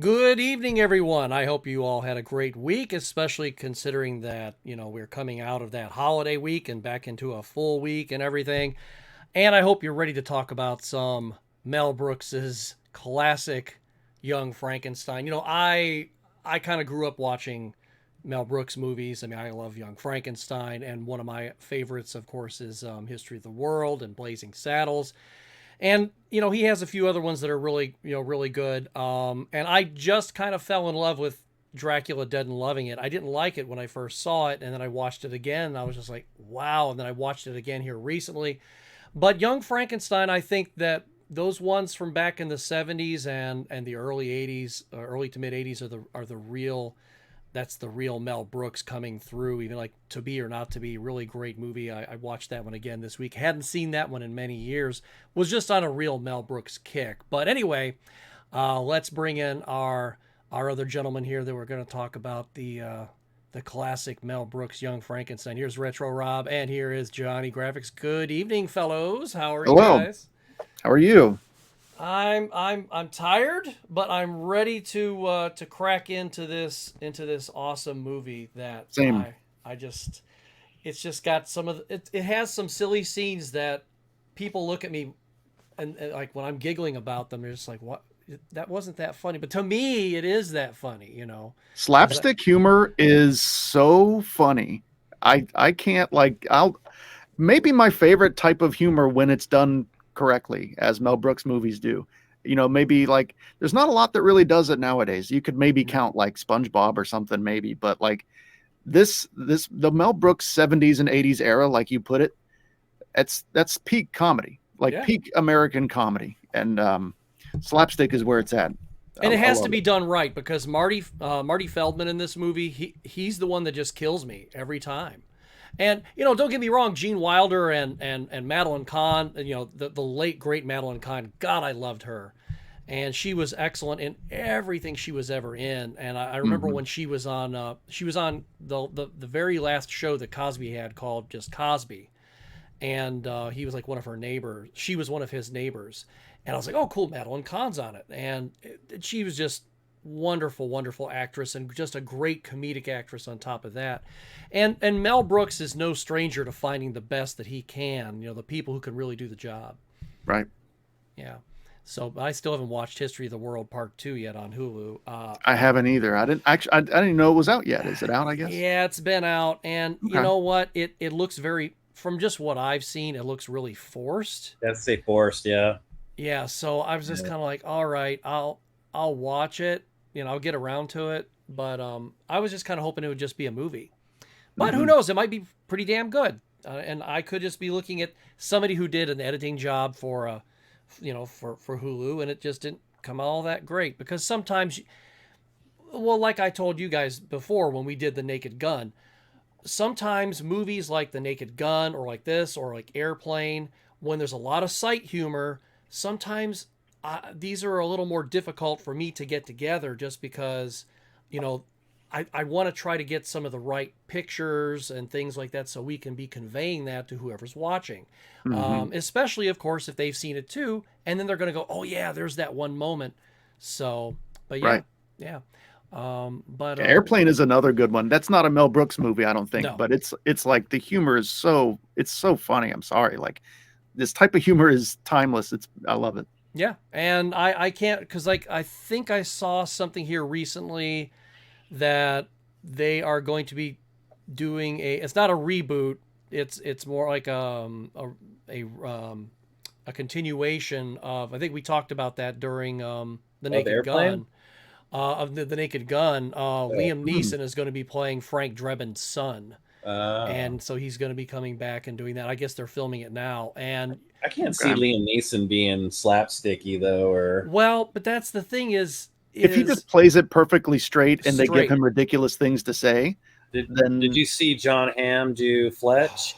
Good evening, everyone. I hope you all had a great week, especially considering that, we're coming out of that holiday week and back into a full week and everything. And I hope you're ready to talk about some Mel Brooks's classic Young Frankenstein. I kind of grew up watching Mel Brooks movies. I mean, I love Young Frankenstein, and one of my favorites, of course, is History of the World and Blazing Saddles. And he has a few other ones that are really really good. And I just kind of fell in love with Dracula Dead and Loving It. I didn't like it when I first saw it, and then I watched it again and I was just like, wow. And then I watched it again here recently. But Young Frankenstein, I think that those ones from back in the 70s and the early 80s, early to mid 80s are the real, that's the real Mel Brooks coming through. Even like To Be or Not to Be, really great movie. I watched that one again this week. Hadn't seen that one in many years. Was just on a real Mel Brooks kick. But anyway, let's bring in our other gentleman here that we're going to talk about the classic Mel Brooks Young Frankenstein. Here's Retro Rob, and here is Johnny Graphics. Good evening, fellows. How are you Hello. guys? How are you? I'm tired, but I'm ready to crack into this awesome movie that Same. I just, it's just got some of it has some silly scenes that people look at me and like when I'm giggling about them, they're just like, what, that wasn't that funny, but to me it is that funny. Is that Slapstick humor is so funny. I can't like I'll maybe my favorite type of humor when it's done correctly, as Mel Brooks movies do. Maybe like there's not a lot that really does it nowadays. You could maybe count like SpongeBob or something, maybe, but like this the Mel Brooks 70s and 80s era, like you put it, that's peak comedy, like yeah. peak American comedy, and slapstick is where it's at. And it I has to love be it. done right because Marty Feldman in this movie, he's the one that just kills me every time. And don't get me wrong, Gene Wilder and Madeline Kahn, the late great Madeline Kahn, God, I loved her, and she was excellent in everything she was ever in. And I remember Mhm. when she was on the very last show that Cosby had called just Cosby, and he was like one of her neighbors. She was one of his neighbors, and I was like, oh, cool, Madeline Kahn's on it, and she was just wonderful, wonderful actress, and just a great comedic actress on top of that. And Mel Brooks is no stranger to finding the best that he can. The people who can really do the job. Right. Yeah. So I still haven't watched History of the World Part Two yet on Hulu. I haven't either. I didn't actually. I didn't even know it was out yet. Is it out? I guess. Yeah, it's been out, and you Okay. know what? It looks very, from just what I've seen, it looks really forced. That's say forced, yeah. Yeah, so I was just Yeah. kind of like, all right, I'll watch it. I'll get around to it. But I was just kind of hoping it would just be a movie. But who Hmm. knows? It might be pretty damn good. And I could just be looking at somebody who did an editing job for for Hulu, and it just didn't come out all that great because sometimes, well, like I told you guys before when we did The Naked Gun, sometimes movies like The Naked Gun or like this or like Airplane, when there's a lot of sight humor, sometimes these are a little more difficult for me to get together just because, you know, I want to try to get some of the right pictures and things like that so we can be conveying that to whoever's watching. Hmm. Especially, of course, if they've seen it too, and then they're going to go, oh, yeah, there's that one moment. So, but yeah, Right. yeah. But Airplane is another good one. That's not a Mel Brooks movie, I don't think, no, but it's like the humor is so funny. I'm sorry, like this type of humor is timeless. I love it. yeah. And I can't, because like I think I saw something here recently that they are going to be doing it's not a reboot, it's more like a continuation of, I think we talked about that during the Oh, the Naked airplane? Gun, of the Naked Gun. Oh. Liam Hmm. Neeson is going to be playing Frank Drebin's son, Uh, and so he's going to be coming back and doing that. I guess they're filming it now. And I can't see Okay. Liam Neeson being slapsticky though, or well, but that's the thing If he is just plays it perfectly straight and they give straight. him ridiculous things to say, did then you see John Hamm do Fletch?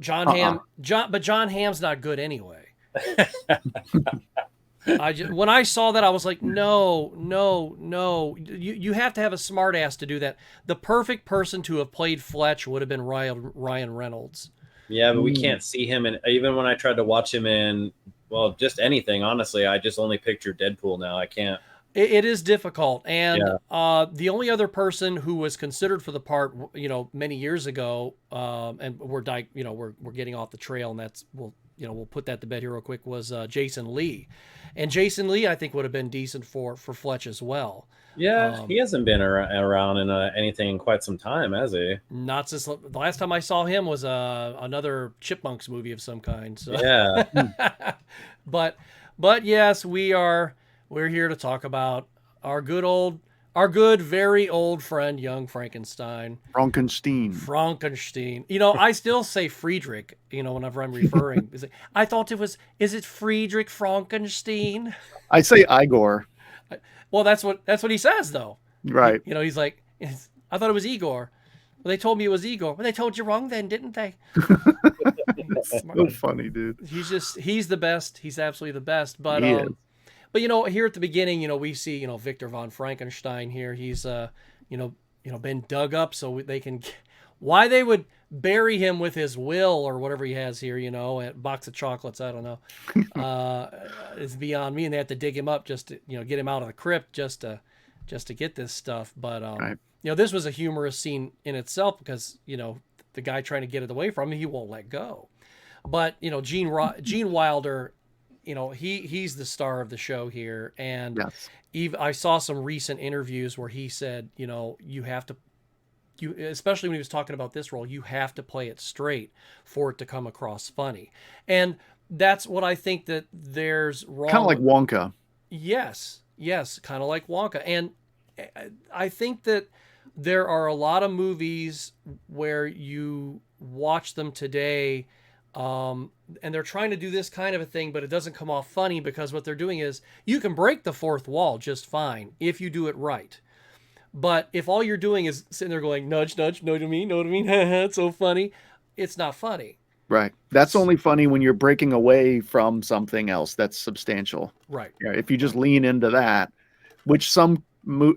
uh-uh. But John Hamm's not good anyway. When I saw that, I was like, no, no, no. You have to have a smart ass to do that. The perfect person to have played Fletch would have been Ryan Reynolds. Yeah, but we Mm. can't see him, and even when I tried to watch him in, well, just anything. Honestly, I just only picture Deadpool now. I can't. It is difficult, and Yeah. the only other person who was considered for the part, many years ago, and we're getting off the trail, and we'll put that to bed here real quick, was Jason Lee, and Jason Lee I think would have been decent for Fletch as well. Yeah, he hasn't been around in anything in quite some time, has he? Not since the last time I saw him was another Chipmunks movie of some kind. So, Yeah. but yes, we're here to talk about our good very old friend, young Frankenstein. Frankenstein. I still say Friedrich. Whenever I'm referring, I thought it was. Is it Friedrich Frankenstein? I say Igor. Well, that's what he says though. Right. He's like, I thought it was Igor. Well, they told me it was Igor. Well, they told you wrong then, didn't they? So funny, dude. He's the best. He's absolutely the best. But He is. but here at the beginning, we see Victor von Frankenstein here. He's been dug up so they can. Why they would bury him with his will or whatever he has here, a box of chocolates, I don't know, is beyond me. And they have to dig him up just to get him out of the crypt just to get this stuff. But Right. this was a humorous scene in itself because the guy trying to get it away from him, he won't let go. But Gene Wilder, he's the star of the show here, and Yes. I saw some recent interviews where he said, you have to, especially when he was talking about this role, you have to play it straight for it to come across funny, and that's what I think that there's wrong. Kind of like Wonka. Yes, kind of like Wonka, and I think that there are a lot of movies where you watch them today, and they're trying to do this kind of a thing, but it doesn't come off funny because what they're doing is you can break the fourth wall just fine if you do it right. But if all you're doing is sitting there going, nudge, nudge, know what I mean? Know what I mean? It's so funny. It's not funny. Right. That's only funny when you're breaking away from something else that's substantial. Right. Yeah. If you just lean into that, which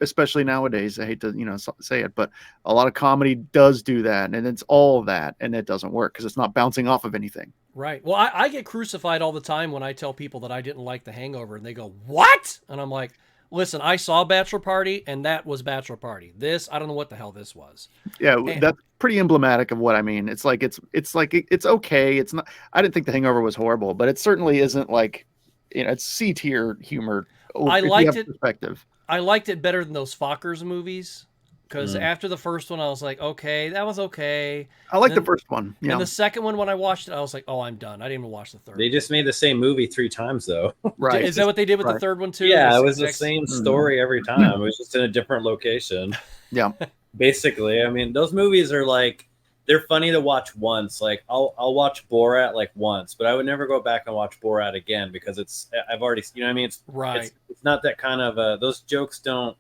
especially nowadays, I hate to say it, but a lot of comedy does do that, and it's all that, and it doesn't work because it's not bouncing off of anything. Right. Well, I get crucified all the time when I tell people that I didn't like The Hangover, and they go, "What?" And I'm like, "Listen, I saw Bachelor Party, and that was Bachelor Party. This, I don't know what the hell this was." Yeah, that's pretty emblematic of what I mean. It's it's okay. It's not. I didn't think The Hangover was horrible, but it certainly isn't like it's C tier humor. I liked it. Perspective. I liked it better than those Fockers movies because after the first one, I was like, "Okay, that was okay." I like the first one. Yeah. And the second one, when I watched it, I was like, "Oh, I'm done. I didn't even watch the third." They just made the same movie 3 times though. Right. Is that what they did with the third one too? Yeah, it was the same story every time. It was just in a different location. Yeah. Basically, I mean, those movies are like, they're funny to watch once. Like I'll watch Borat like once, but I would never go back and watch Borat again because I've already, what I mean? It's right. It's not that kind of those jokes don't.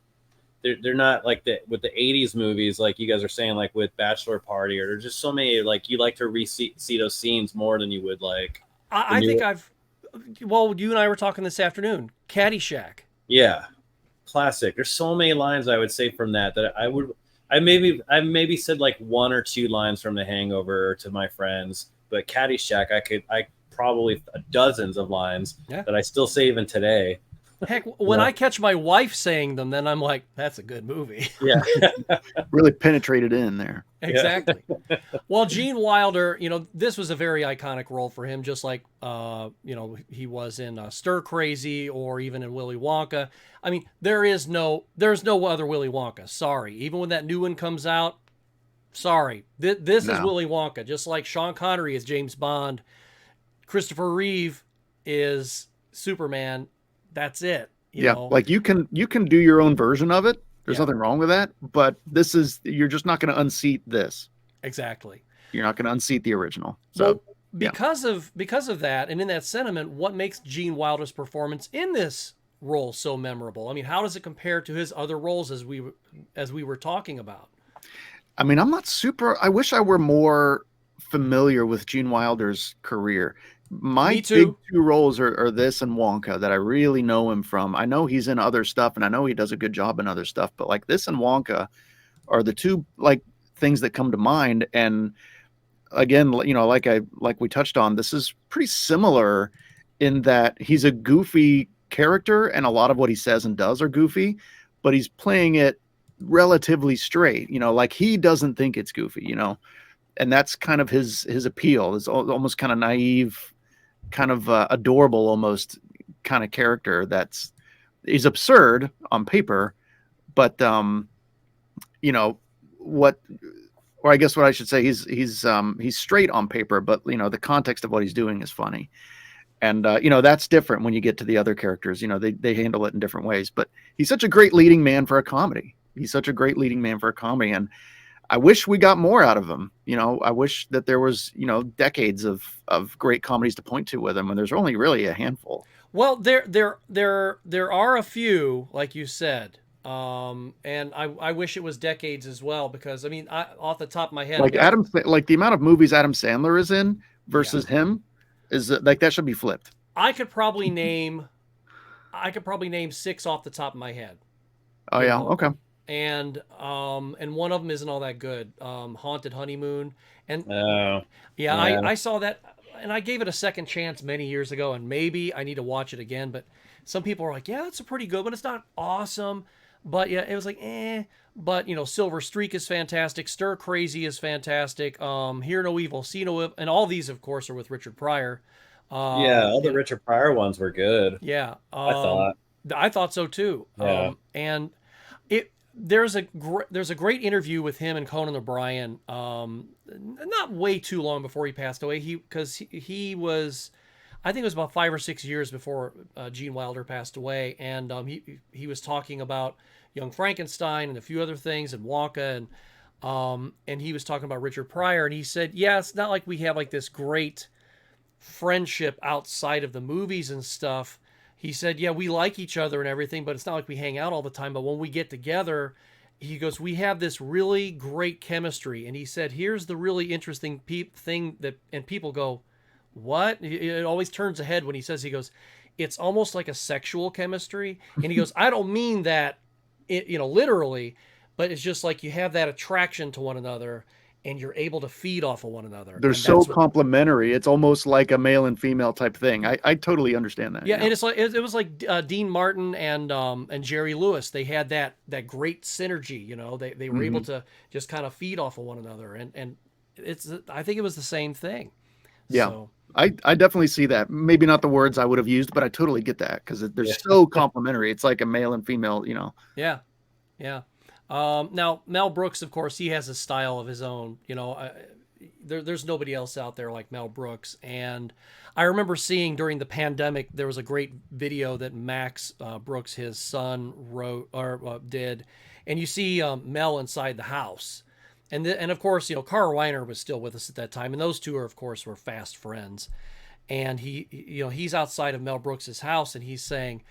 They're not like with the 80s movies, like you guys are saying, like with Bachelor Party, or there's just so many, like you like to see those scenes more than you would like. I think you and I were talking this afternoon, Caddyshack. Yeah. Classic. There's so many lines I would say from that I maybe said like 1 or 2 lines from The Hangover to my friends, but Caddyshack, I probably dozens of lines that I still say even today. Heck, when I catch my wife saying them, then I'm like, that's a good movie. Yeah. Really penetrated in there. Exactly. Well, Gene Wilder, this was a very iconic role for him, just like, he was in Stir Crazy or even in Willy Wonka. I mean, there's no other Willy Wonka. Sorry. Even when that new one comes out, sorry. This is Willy Wonka, just like Sean Connery is James Bond. Christopher Reeve is Superman. That's it. You know? Like you can do your own version of it. There's nothing wrong with that, but you're just not going to unseat this. Exactly. You're not going to unseat the original. So because of that, and in that sentiment, what makes Gene Wilder's performance in this role so memorable? I mean, how does it compare to his other roles as we were talking about? I mean, I wish I were more familiar with Gene Wilder's career. My big 2 roles are this and Wonka that I really know him from. I know he's in other stuff, and I know he does a good job in other stuff, but like this and Wonka are the 2 like things that come to mind. And again, like we touched on, this is pretty similar in that he's a goofy character, and a lot of what he says and does are goofy, but he's playing it relatively straight, like he doesn't think it's goofy, and that's kind of his appeal. It's almost kind of naive, kind of adorable almost kind of character. He's absurd on paper, but what, or I guess what I should say, he's straight on paper, but the context of what he's doing is funny. And that's different when you get to the other characters. They handle it in different ways. But he's such a great leading man for a comedy. And I wish we got more out of him. I wish that there was decades of great comedies to point to with him, and there's only really a handful. Well, there are a few, like you said. And I wish it was decades as well, because I mean, off the top of my head, like the amount of movies Adam Sandler is in versus him is like that should be flipped. I could probably name 6 off the top of my head. Oh yeah, okay. And one of them isn't all that good. Haunted Honeymoon, and I saw that, and I gave it a second chance many years ago, and maybe I need to watch it again. But some people are like, yeah, that's a pretty good one. It's not awesome. But yeah, it was like, eh. But Silver Streak is fantastic. Stir Crazy is fantastic. Hear No Evil, See No Evil, and all these, of course, are with Richard Pryor. All the Richard Pryor ones were good. Yeah, I thought so too. Yeah. And there's a great interview with him and Conan O'Brien. Not way too long before he passed away. He was, I think it was about 5 or 6 years before Gene Wilder passed away, and he was talking about Young Frankenstein and a few other things, and Wonka, and he was talking about Richard Pryor, and he said, yeah, it's not like we have like this great friendship outside of the movies and stuff. He said, yeah, we like each other and everything, but it's not like we hang out all the time. But when we get together, he goes, we have this really great chemistry. And he said, here's the really interesting thing and people go, what? It always turns ahead when he says, he goes, it's almost like a sexual chemistry. And he goes, I don't mean that, literally, but it's just like you have that attraction to one another, and you're able to feed off of one another. They're so complementary. It's almost like a male and female type thing. I totally understand that. Yeah, and it's like it was like Dean Martin and Jerry Lewis. They had that great synergy. They were able to just kind of feed off of one another, and I think it was the same thing. Yeah. So, I definitely see that. Maybe not the words I would have used, but I totally get that, because they're so complementary. It's like a male and female, Yeah, yeah. Now Mel Brooks, of course, he has a style of his own. There's nobody else out there like Mel Brooks. And I remember seeing during the pandemic, there was a great video that Max Brooks, his son, wrote or did, and you see Mel inside the house. And of course, Carl Reiner was still with us at that time, and those two, of course, were fast friends. And he's outside of Mel Brooks's house, and he's saying,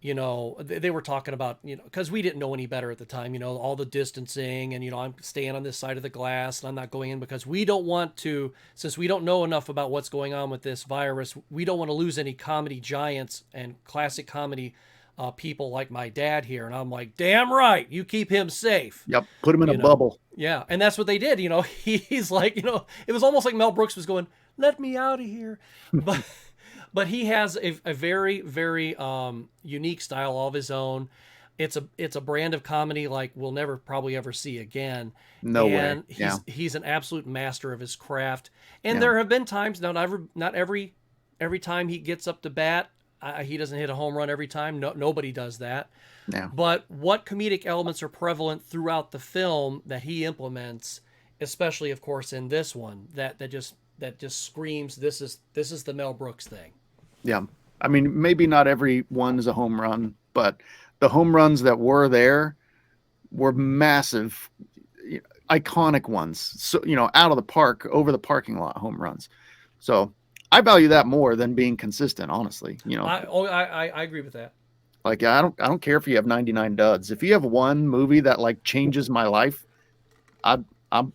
they were talking about, because we didn't know any better at the time, all the distancing, and I'm staying on this side of the glass, and I'm not going in because we don't want to, since we don't know enough about what's going on with this virus, we don't want to lose any comedy giants and classic comedy people like my dad here. And I'm like, damn right, you keep him safe. Yep, put him in a bubble. Yeah, and that's what they did. He's like, it was almost like Mel Brooks was going, let me out of here. But he has a very, very unique style of his own. It's a brand of comedy like we'll never probably ever see again. No way. He's an absolute master of his craft. And there have been times, not every time he gets up to bat, he doesn't hit a home run every time. No, nobody does that. No. But what comedic elements are prevalent throughout the film that he implements, especially of course in this one, that just screams this is the Mel Brooks thing. Yeah. I mean, maybe not every one is a home run, but the home runs that were there were massive, iconic ones. So, out of the park, over the parking lot home runs. So I value that more than being consistent, honestly. I agree with that. Like, I don't care if you have 99 duds. If you have one movie that like changes my life,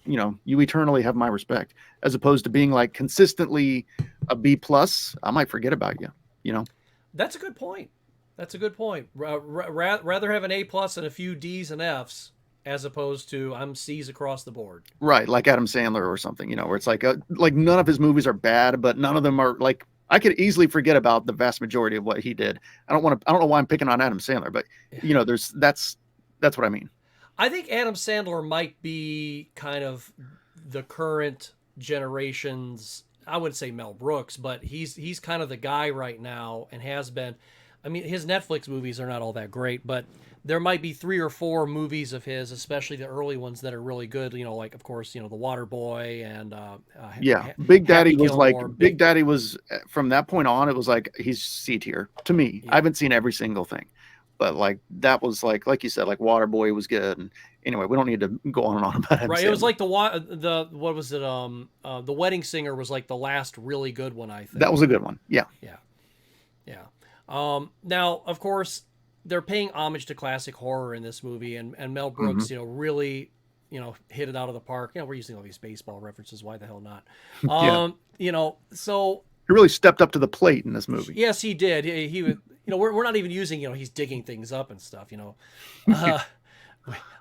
you eternally have my respect, as opposed to being like consistently a B+. I might forget about you. That's a good point. Rather have an A+ and a few D's and F's, as opposed to I'm C's across the board. Right. Like Adam Sandler or something, where it's like none of his movies are bad, but none of them are like I could easily forget about the vast majority of what he did. I don't know why I'm picking on Adam Sandler, but that's what I mean. I think Adam Sandler might be kind of the current generation's, I wouldn't say Mel Brooks, but he's kind of the guy right now and has been. I mean, his Netflix movies are not all that great, but there might be 3 or 4 movies of his, especially the early ones, that are really good. Like, of course, The Water Boy and Big Daddy was Gilmore, Big Daddy was, from that point on, it was like he's C tier to me. Yeah. I haven't seen every single thing, but like that was like you said, like Water Boy was good. And anyway, we don't need to go on and on about it. Right, it was like the what was it? The Wedding Singer was like the last really good one, I think. That was a good one. Yeah. Now, of course, they're paying homage to classic horror in this movie, and Mel Brooks, really, hit it out of the park. We're using all these baseball references. Why the hell not? So he really stepped up to the plate in this movie. Yes, he did. He would. We're not even using. He's digging things up and stuff.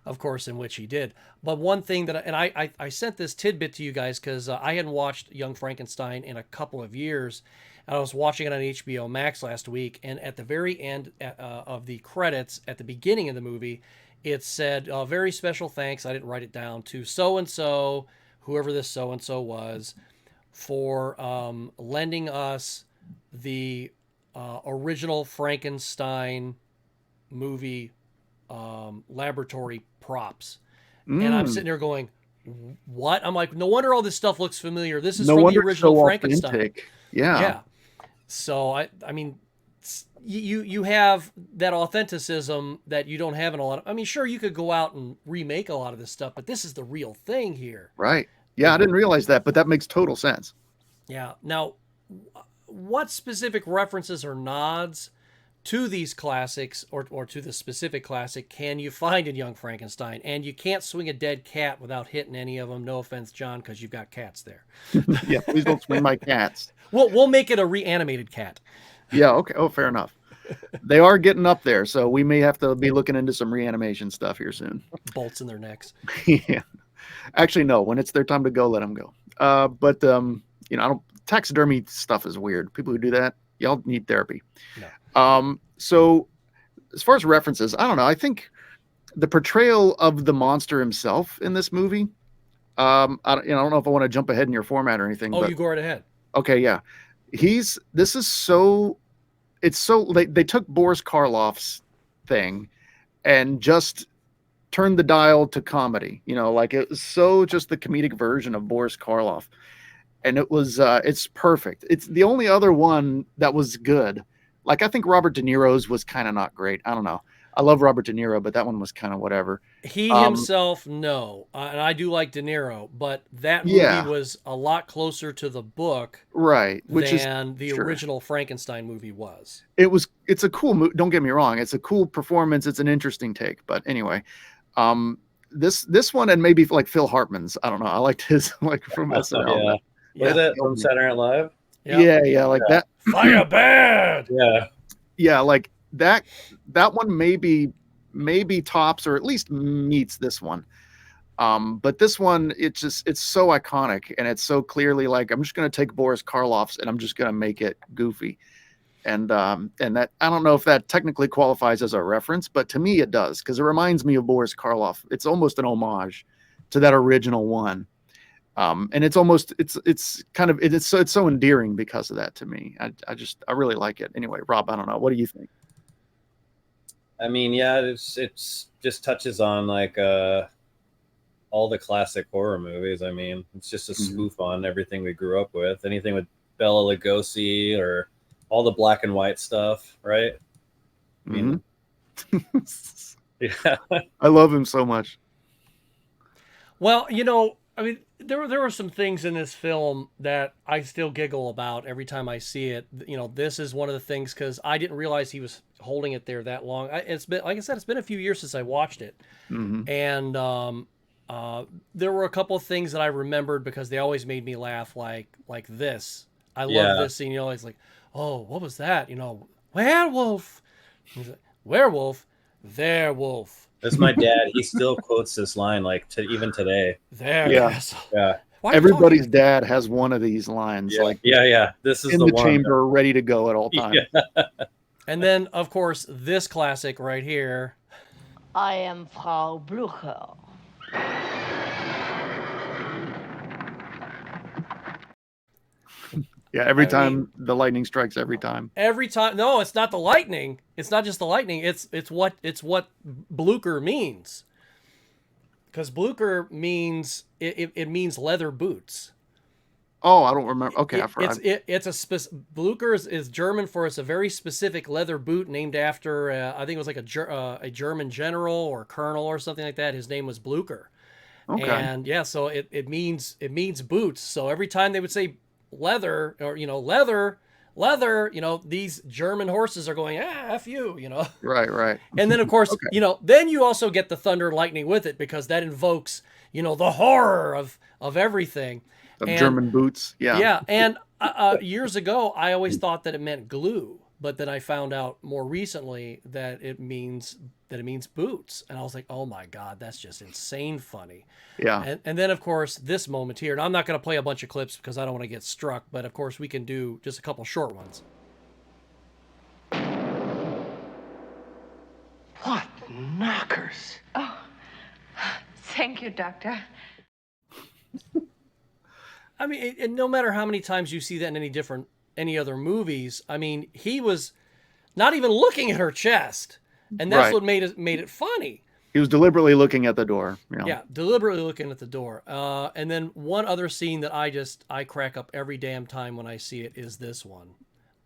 Of course, in which he did. But one thing that, I sent this tidbit to you guys because I hadn't watched Young Frankenstein in a couple of years. I was watching it on HBO Max last week, and at the very end of the credits, at the beginning of the movie, it said, very special thanks, I didn't write it down, to so-and-so, whoever this so-and-so was, for lending us the original Frankenstein movie laboratory props. And I'm sitting there going, what? I'm like, no wonder all this stuff looks familiar. This is from the original Frankenstein. Authentic. Yeah. So I mean, you have that authenticism that you don't have in a lot of. I mean, sure, you could go out and remake a lot of this stuff, but this is the real thing here. Right. Yeah, I didn't realize that, but that makes total sense. Yeah. Now, what specific references or nods to these classics or to the specific classic can you find in Young Frankenstein? And you can't swing a dead cat without hitting any of them. No offense, John, because you've got cats there. Yeah, please don't swing my cats. We'll make it a reanimated cat. Yeah, okay. Oh, fair enough. They are getting up there, so we may have to be looking into some reanimation stuff here soon. Bolts in their necks. Yeah. Actually, no. When it's their time to go, let them go. But taxidermy stuff is weird. People who do that, y'all need therapy. No. So as far as references, I don't know. I think the portrayal of the monster himself in this movie, I don't know if I want to jump ahead in your format or anything. Oh, you go right ahead. Okay, yeah. They took Boris Karloff's thing and just turned the dial to comedy. It was so just the comedic version of Boris Karloff. And it's perfect. It's the only other one that was good. Like, I think Robert De Niro's was kind of not great. I don't know. I love Robert De Niro, but that one was kind of whatever. He himself, no. And I do like De Niro, but that movie was a lot closer to the book, right? Than the original Frankenstein movie was. It's a cool movie. Don't get me wrong. It's a cool performance. It's an interesting take. But anyway, this one, and maybe like Phil Hartman's. I don't know. I liked his from SNL. Was it from Saturday Night Live? Yep. Yeah, like that. Fire bad. Yeah, like that one maybe tops or at least meets this one. But this one, it's so iconic, and it's so clearly like, I'm just going to take Boris Karloff's and I'm just going to make it goofy. And that, I don't know if that technically qualifies as a reference, but to me it does, because it reminds me of Boris Karloff. It's almost an homage to that original one. And it's so endearing because of that to me. I really like it. Anyway, Rob, I don't know. What do you think? I mean, yeah, it's just touches on like all the classic horror movies. I mean, it's just a spoof on everything we grew up with. Anything with Bela Lugosi or all the black and white stuff, right? I mean, yeah. I love him so much. Well, I mean, there were some things in this film that I still giggle about every time I see it. This is one of the things, because I didn't realize he was holding it there that long. It's been, like I said, it's been a few years since I watched it, and there were a couple of things that I remembered because they always made me laugh, like this. I love this scene. It's like, oh, what was that? Werewolf. He's like, werewolf, there wolf. That's my dad. He still quotes this line like even today. Yes. Yeah. Why are you Everybody's talking? dad has one of these lines, Yeah, like yeah. This is in the the one. chamber, ready to go at all times. Yeah. And then, of course, this classic right here. I am Frau Blucher. Yeah, every I time mean- the lightning strikes, every time. Every time, no, it's not the lightning. It's not just the lightning. It's what Blucher means. Because Blucher means it means leather boots. Oh, I don't remember. Okay, I forgot. Blucher is German for it's a very specific leather boot named after I think it was like a German general or colonel or something like that. His name was Blucher. Okay. And yeah, so it means boots. So every time they would say leather or leather, these German horses are going, F you, Right. And then of course, Okay. then you also get the thunder and lightning with it because that invokes, the horror of everything. Of And- German boots. Yeah. Yeah, and years ago, I always thought that it meant glue, but then I found out more recently that it means boots, and I was like, oh my god, that's just insane funny. Yeah. And then of course this moment here, and I'm not going to play a bunch of clips because I don't want to get struck, but of course we can do just a couple short ones. What knockers? Oh, thank you, Doctor. I mean, and no matter how many times you see that in any other movies, I mean, he was not even looking at her chest, and that's Right. what made it funny. He was deliberately looking at the door. Yeah, deliberately looking at the door. And then one other scene that I crack up every damn time when I see it is this one.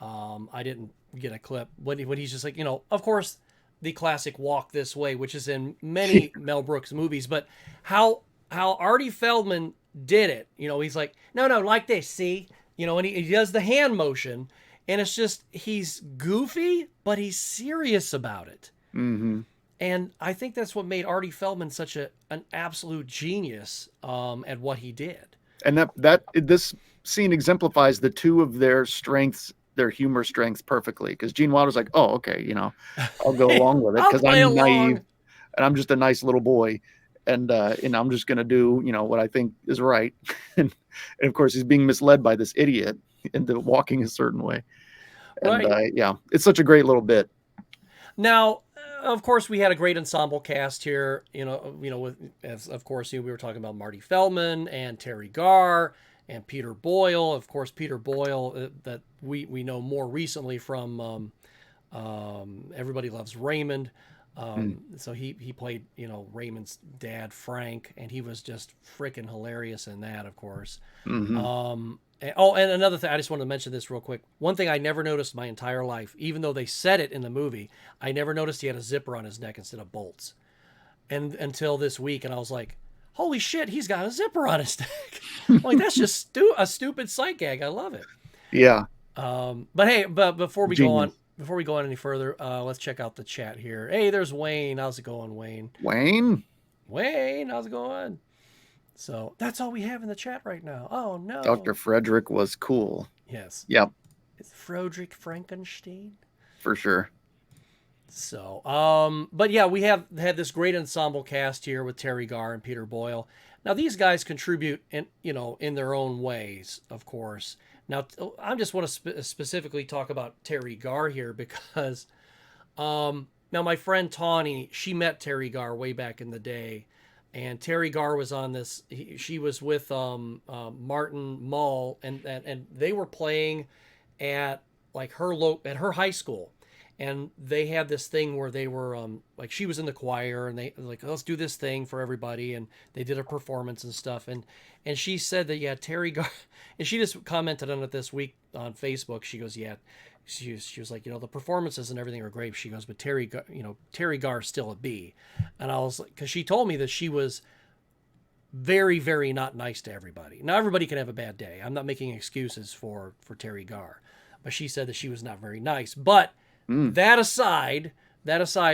I didn't get a clip when he's just like, of course, the classic "Walk This Way," which is in many Mel Brooks movies, but how Artie Feldman did it. He's like, no, like this, see? And he does the hand motion, and it's just, he's goofy, but he's serious about it. Mm-hmm. And I think that's what made Artie Feldman such an absolute genius at what he did. And this scene exemplifies the two of their strengths, their humor strengths perfectly. Because Gene Wilder's like, oh, okay, I'll go along with it because I'm naive and I'm just a nice little boy. And I'm just going to do, what I think is right. and of course, he's being misled by this idiot into walking a certain way. And Right. It's such a great little bit. Now, of course, we had a great ensemble cast here. Of course, we were talking about Marty Feldman and Terry Garr and Peter Boyle. Of course, Peter Boyle that we know more recently from Everybody Loves Raymond. So he played, Raymond's dad, Frank, and he was just freaking hilarious in that, of course. Mm-hmm. And another thing, I just wanted to mention this real quick. One thing I never noticed my entire life, even though they said it in the movie, I never noticed he had a zipper on his neck instead of bolts. And until this week, and I was like, holy shit, he's got a zipper on his neck. I'm like, that's just a stupid sight gag. I love it. Yeah. But hey, before we Genius. go on any further, let's check out the chat here. Hey, there's Wayne. How's it going, Wayne? Wayne, How's it going? So that's all we have in the chat right now. Oh no. Dr. Frederick was cool. Yes. Yep, It's Frederick Frankenstein. for sure. So, but yeah, we had this great ensemble cast here with Terry Garr and Peter Boyle. Now these guys contribute in their own ways, of course. Now I just want to specifically talk about Terry Garr here because, now my friend Tawny, she met Terry Garr way back in the day, and Terry Garr was on this. She was with Martin Mull, and they were playing at her high school. And they had this thing where they were like, she was in the choir, and they like, let's do this thing for everybody, and they did a performance and stuff. And she said that Terry Garr, and she just commented on it this week on Facebook. She goes, she was like, the performances and everything are great. She goes, but Terry Garr's still a B. And I was like, because she told me that she was very, very not nice to everybody. Now everybody can have a bad day. I'm not making excuses for Terry Garr, but she said that she was not very nice. But that aside,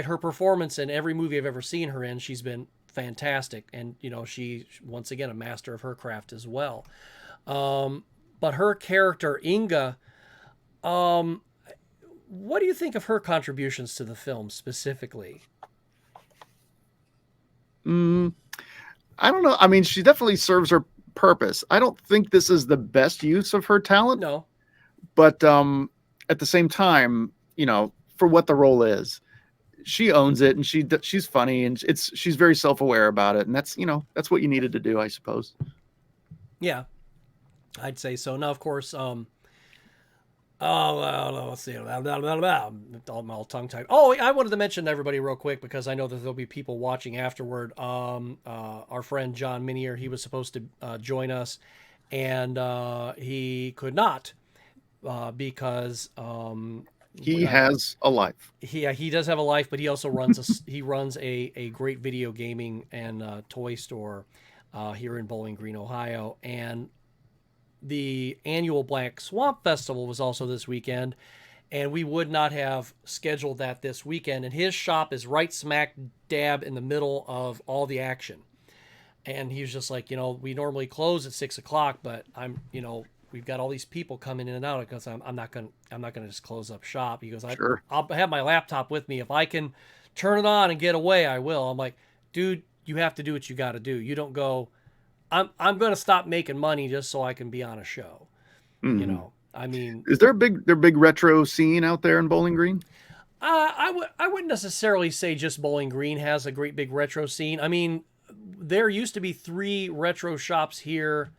her performance in every movie I've ever seen her in, she's been fantastic. And, she's once again a master of her craft as well. But her character, Inga, what do you think of her contributions to the film specifically? I don't know. I mean, she definitely serves her purpose. I don't think this is the best use of her talent, No. but at the same time, for what the role is, she owns it, and she's funny, and she's very self-aware about it, and that's what you needed to do, I suppose. Yeah, I'd say so. Now, of course, let's see. I'm all tongue-tied. Oh, I wanted to mention to everybody real quick because I know that there'll be people watching afterward. Our friend John Minier, he was supposed to join us, and he could not because he has a life. He does have a life, but he also runs a great video gaming and toy store here in Bowling Green, Ohio, and the annual Black Swamp Festival was also this weekend, and we would not have scheduled that this weekend. And his shop is right smack dab in the middle of all the action. And he was just like, we normally close at 6:00, but we've got all these people coming in and out because I'm not gonna just close up shop. He goes, Sure. I'll have my laptop with me. If I can turn it on and get away, I will. I'm like, dude, you have to do what you got to do. You don't go, I'm going to stop making money just so I can be on a show. Mhm. I mean, Is there a big retro scene out there in Bowling Green? I wouldn't necessarily say just Bowling Green has a great big retro scene. I mean, there used to be 3 retro shops here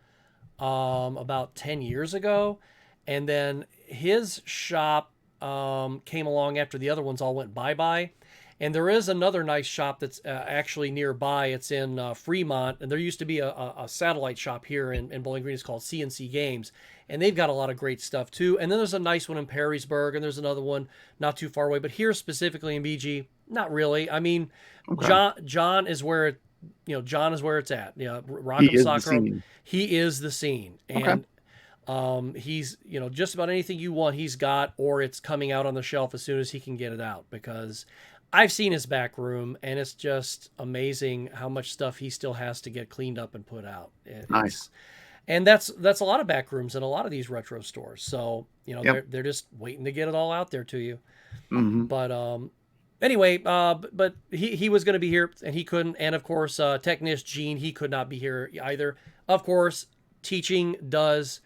about 10 years ago, and then his shop came along after the other ones all went bye-bye. And there is another nice shop that's actually nearby. It's in Fremont, and there used to be a satellite shop here in Bowling Green. It's called CNC Games, and they've got a lot of great stuff too. And then there's a nice one in Perrysburg, and there's another one not too far away. But here specifically in BG, not really. I mean, Okay. John is where John is where it's at. Rock'em He is the Socker. scene. He is the scene, Okay. and he's just about anything you want, he's got, or it's coming out on the shelf as soon as he can get it out, because I've seen his back room, and it's just amazing how much stuff he still has to get cleaned up and put out. Nice. And that's a lot of back rooms in a lot of these retro stores. So, Yep. they're just waiting to get it all out there to you. Hmm. But anyway, but he was going to be here and he couldn't. And of course, Technist Gene, he could not be here either. Of course, teaching does.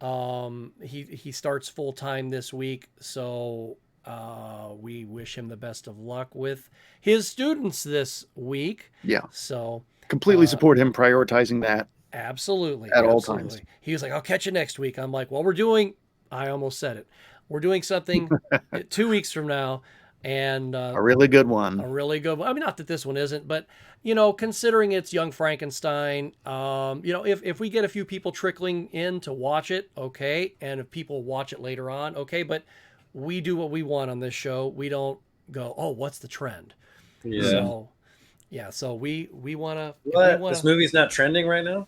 He starts full time this week, so we wish him the best of luck with his students this week. Yeah. So Completely support him prioritizing that. absolutely, At all absolutely. times. He was like, "I'll catch you next week." I'm like, "Well, I almost said it. We're doing something 2 weeks from now, and A really good one. a really good one. I mean, not that this one isn't, but considering it's Young Frankenstein, if we get a few people trickling in to watch it, okay, and if people watch it later on, okay, but we do what we want on this show. We don't go, oh, what's the trend? Yeah. So we want to. What? This movie's not trending right now?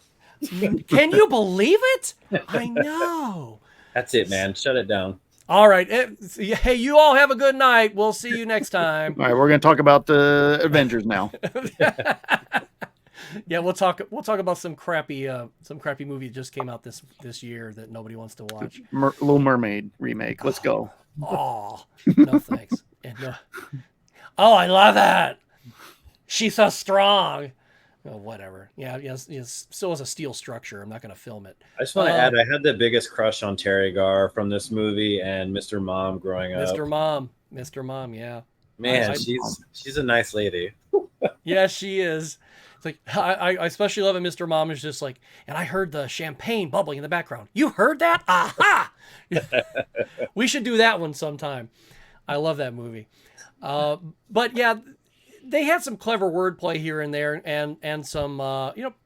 Can you believe it? I know. That's it, man. Shut it down. All right. Hey, you all have a good night. We'll see you next time. All right, we're going to talk about the Avengers now. Yeah, we'll talk about some crappy movie that just came out this year that nobody wants to watch. Little Mermaid remake. Let's go. Oh, no thanks. And, oh, I love that. She's so strong. Oh, whatever. Yeah, yes. Still has a steel structure. I'm not going to film it. I just want to add, I had the biggest crush on Terry Garr from this movie and Mr. Mom growing up. Mr. Mom, yeah. Man, she's a nice lady. Yeah, she is. It's like I especially love it. Mr. Mom is just like, and I heard the champagne bubbling in the background. You heard that? Aha! We should do that one sometime. I love that movie. But yeah, they had some clever wordplay here and there, and some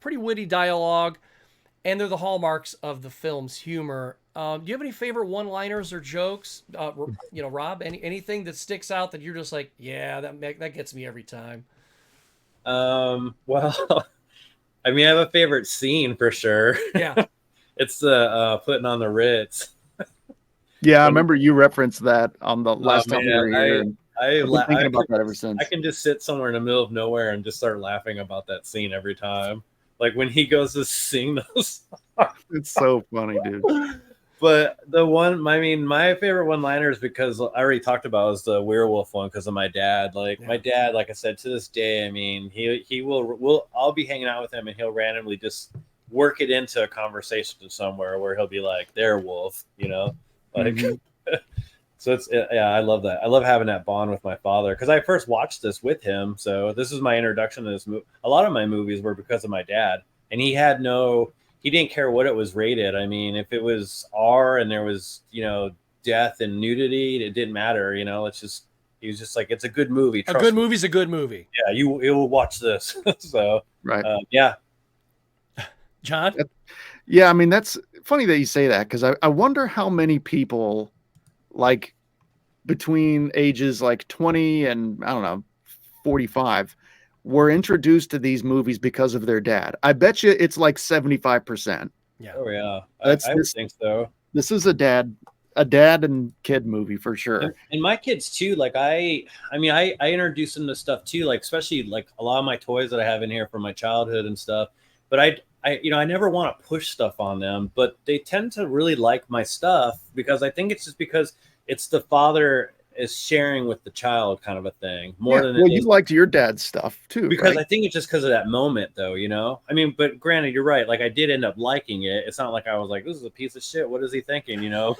pretty witty dialogue, and they're the hallmarks of the film's humor. Do you have any favorite one-liners or jokes? Rob, anything that sticks out that you're just like, yeah, that gets me every time? Well, I mean, I have a favorite scene for sure. Yeah. It's the Puttin on the Ritz. Yeah, I remember you referenced that on the last time we man, were here. I've been thinking about that ever since. I can just sit somewhere in the middle of nowhere and just start laughing about that scene every time. Like when he goes to sing those songs. It's so funny, dude. But my favorite one-liner is because I already talked about is the werewolf one because of my dad. My dad, like I said, to this day, I mean, I'll be hanging out with him and he'll randomly just work it into a conversation somewhere where he'll be like, "There, Wolf," like. So I love that. I love having that bond with my father because I first watched this with him. So this is my introduction to this movie. A lot of my movies were because of my dad, and he didn't care what it was rated. I mean, if it was R and there was, death and nudity, it didn't matter. He was just like, it's a good movie. A good movie's a good movie. Yeah, you will watch this. So Right. Yeah. John? Yeah, I mean, that's funny that you say that because I wonder how many people like between ages like 20 and I don't know 45 were introduced to these movies because of their dad. I bet you it's like 75%. Yeah. Oh yeah. I would think so. This is a dad and kid movie for sure. And my kids too. Like I introduce them to stuff too. Like especially like a lot of my toys that I have in here from my childhood and stuff. But I never want to push stuff on them. But they tend to really like my stuff because I think it's just because it's the father is sharing with the child kind of a thing more than you liked your dad's stuff too. Because right? I think it's just because of that moment though, I mean, but granted, you're right. Like I did end up liking it. It's not like I was like, this is a piece of shit. What is he thinking? Well,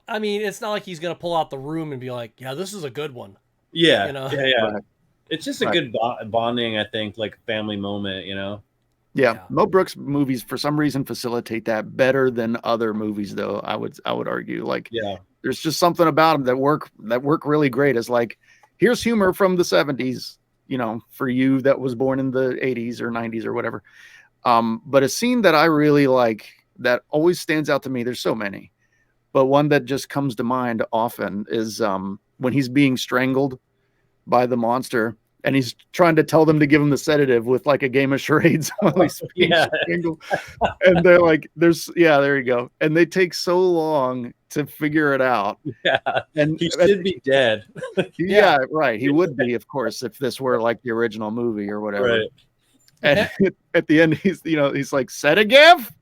I mean, it's not like he's going to pull out the room and be like, yeah, this is a good one. Yeah. Yeah. Right. It's just a good bonding, I think, like family moment, Yeah, Mel Brooks movies for some reason facilitate that better than other movies, though. I would argue, like, there's just something about them that work really great. It's like, here's humor from the '70s, for you that was born in the '80s or '90s or whatever. But a scene that I really like that always stands out to me. There's so many, but one that just comes to mind often is when he's being strangled by the monster. And he's trying to tell them to give him the sedative with like a game of charades while he's being strangled. And they're like, there you go. And they take so long to figure it out. Yeah. And he should be dead. Yeah, right. He would be, of course, if this were like the original movie or whatever. Right. And at the end, he's like, sedative?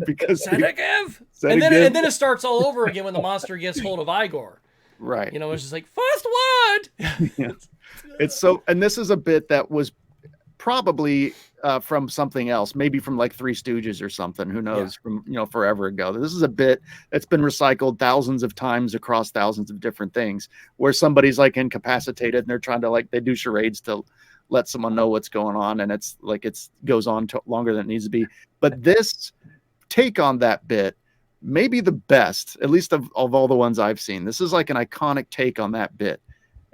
Because sedative? And then it starts all over again when the monster gets hold of Igor. Right. It's just like, first word. Yeah. It's so, and this is a bit that was probably from something else, maybe from like Three Stooges or something, who knows, from, forever ago. This is a bit that's been recycled thousands of times across thousands of different things where somebody's like incapacitated and they're trying to they do charades to let someone know what's going on. And it's like, goes on to longer than it needs to be. But this take on that bit, maybe the best, at least of all the ones I've seen. This is like an iconic take on that bit.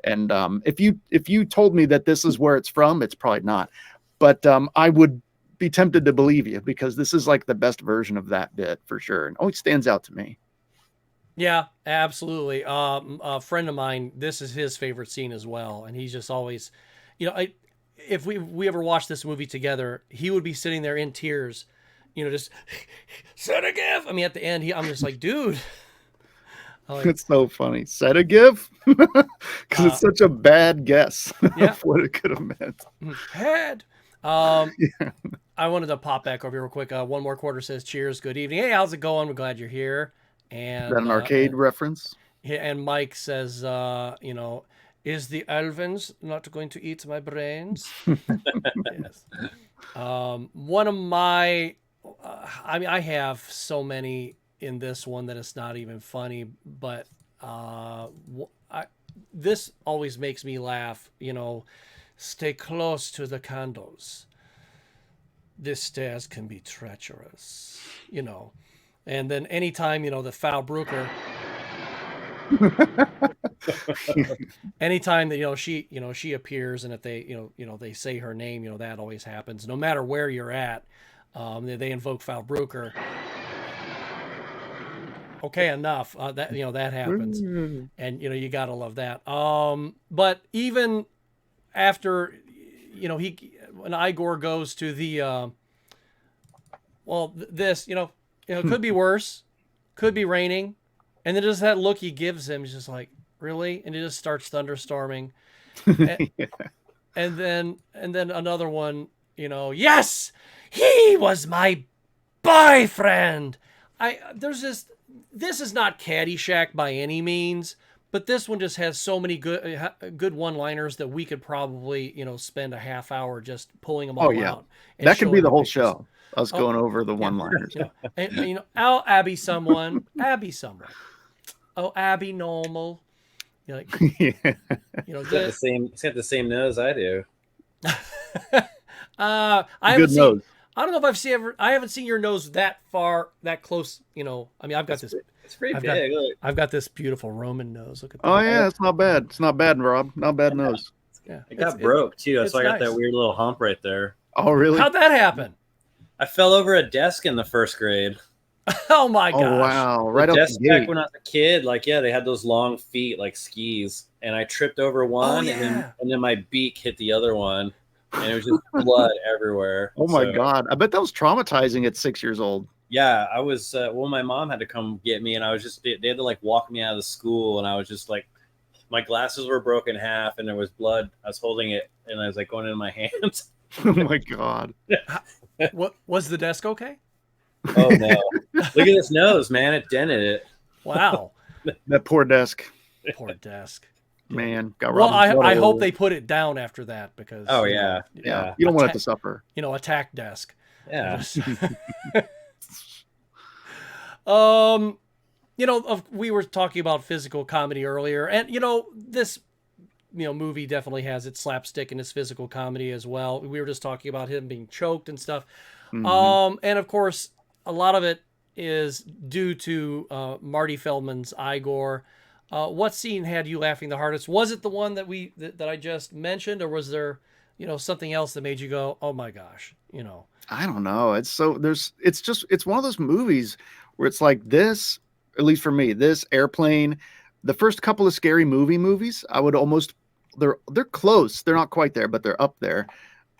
And if you told me that this is where it's from, it's probably not. But I would be tempted to believe you because this is like the best version of that bit for sure. And always stands out to me. Yeah, absolutely. A friend of mine, this is his favorite scene as well. And he's just always, if we ever watched this movie together, he would be sitting there in tears, just sedative. I mean, at the end, I'm just like, dude. It's so funny. Sedative? Because it's such a bad guess of what it could have meant. Head. I wanted to pop back over here real quick. One More Quarter says, cheers, good evening. Hey, how's it going? We're glad you're here. And is that an arcade reference? And Mike says, is the Elvins not going to eat my brains? Yes. One of my, I have so many in this one that it's not even funny, but this always makes me laugh. Stay close to the candles. This stairs can be treacherous, And then anytime, the Frau Brooker, anytime that, she appears, and if they, they say her name, that always happens. No matter where you're at, they invoke Frau Brooker. Okay, enough. That happens, and you gotta love that. But even after, when Igor goes to the, this, it could be worse, could be raining, and then just that look he gives him is just like, really, and it just starts thunderstorming, and then another one, yes, he was my boyfriend. This is not Caddyshack by any means, But this one just has so many good one-liners that we could probably, spend a half hour just pulling them all out. And That could be showing the you whole pictures. show. Us going over the one-liners. Yeah. And, I'll Abby someone. Abby someone. Oh, Abby normal. You're like, Yeah. He's got the same nose I do. I Good nose. I don't know if I haven't seen your nose that far, that close. I've got this. It's pretty big. Look. I've got this beautiful Roman nose. Look at that. Oh yeah, it's not bad. It's not bad, Rob. Not bad nose. Yeah, it got broke too. That's why I got that weird little hump right there. Oh really? How'd that happen? I fell over a desk in the first grade. Oh my gosh! Oh wow! Right up desk the back gate. when I was a kid, they had those long feet like skis, and I tripped over one, and then my beak hit the other one, and it was just blood everywhere. Oh my god! I bet that was traumatizing at 6 years old. Yeah, I was. My mom had to come get me, and I was just. They had to walk me out of the school, and I was just my glasses were broken in half, and there was blood. I was holding it, and I was going into my hands. Oh my god! What was the desk okay? Oh no! Look at this nose, man! It dented it. Wow! That poor desk. Poor desk. Man, got well, I hope they put it down after that because. Oh yeah. You don't want it to suffer. Attack desk. Yeah. We were talking about physical comedy earlier, and this movie definitely has its slapstick and its physical comedy as well. We were just talking about him being choked and stuff. Mm-hmm. And of course a lot of it is due to Marty Feldman's Igor. What scene had you laughing the hardest? Was it the one that I just mentioned, or was there something else that made you go, oh my gosh? I don't know. It's one of those movies where it's like this, at least for me, this Airplane, the first couple of Scary Movie movies, I would almost, they're close. They're not quite there, but they're up there.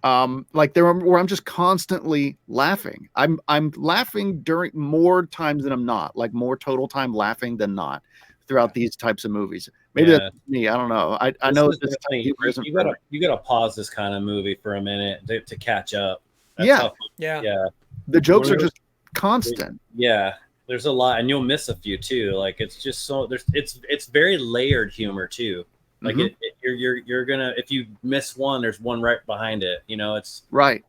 Where I'm just constantly laughing. I'm laughing during more times than I'm not, more total time laughing than not throughout these types of movies. Maybe that's me. I don't know. I know this you gotta pause this kind of movie for a minute to catch up. Yeah. The jokes are just constant. Yeah. There's a lot, and you'll miss a few too. It's just so it's very layered humor too. You're gonna, if you miss one, there's one right behind it. It's right.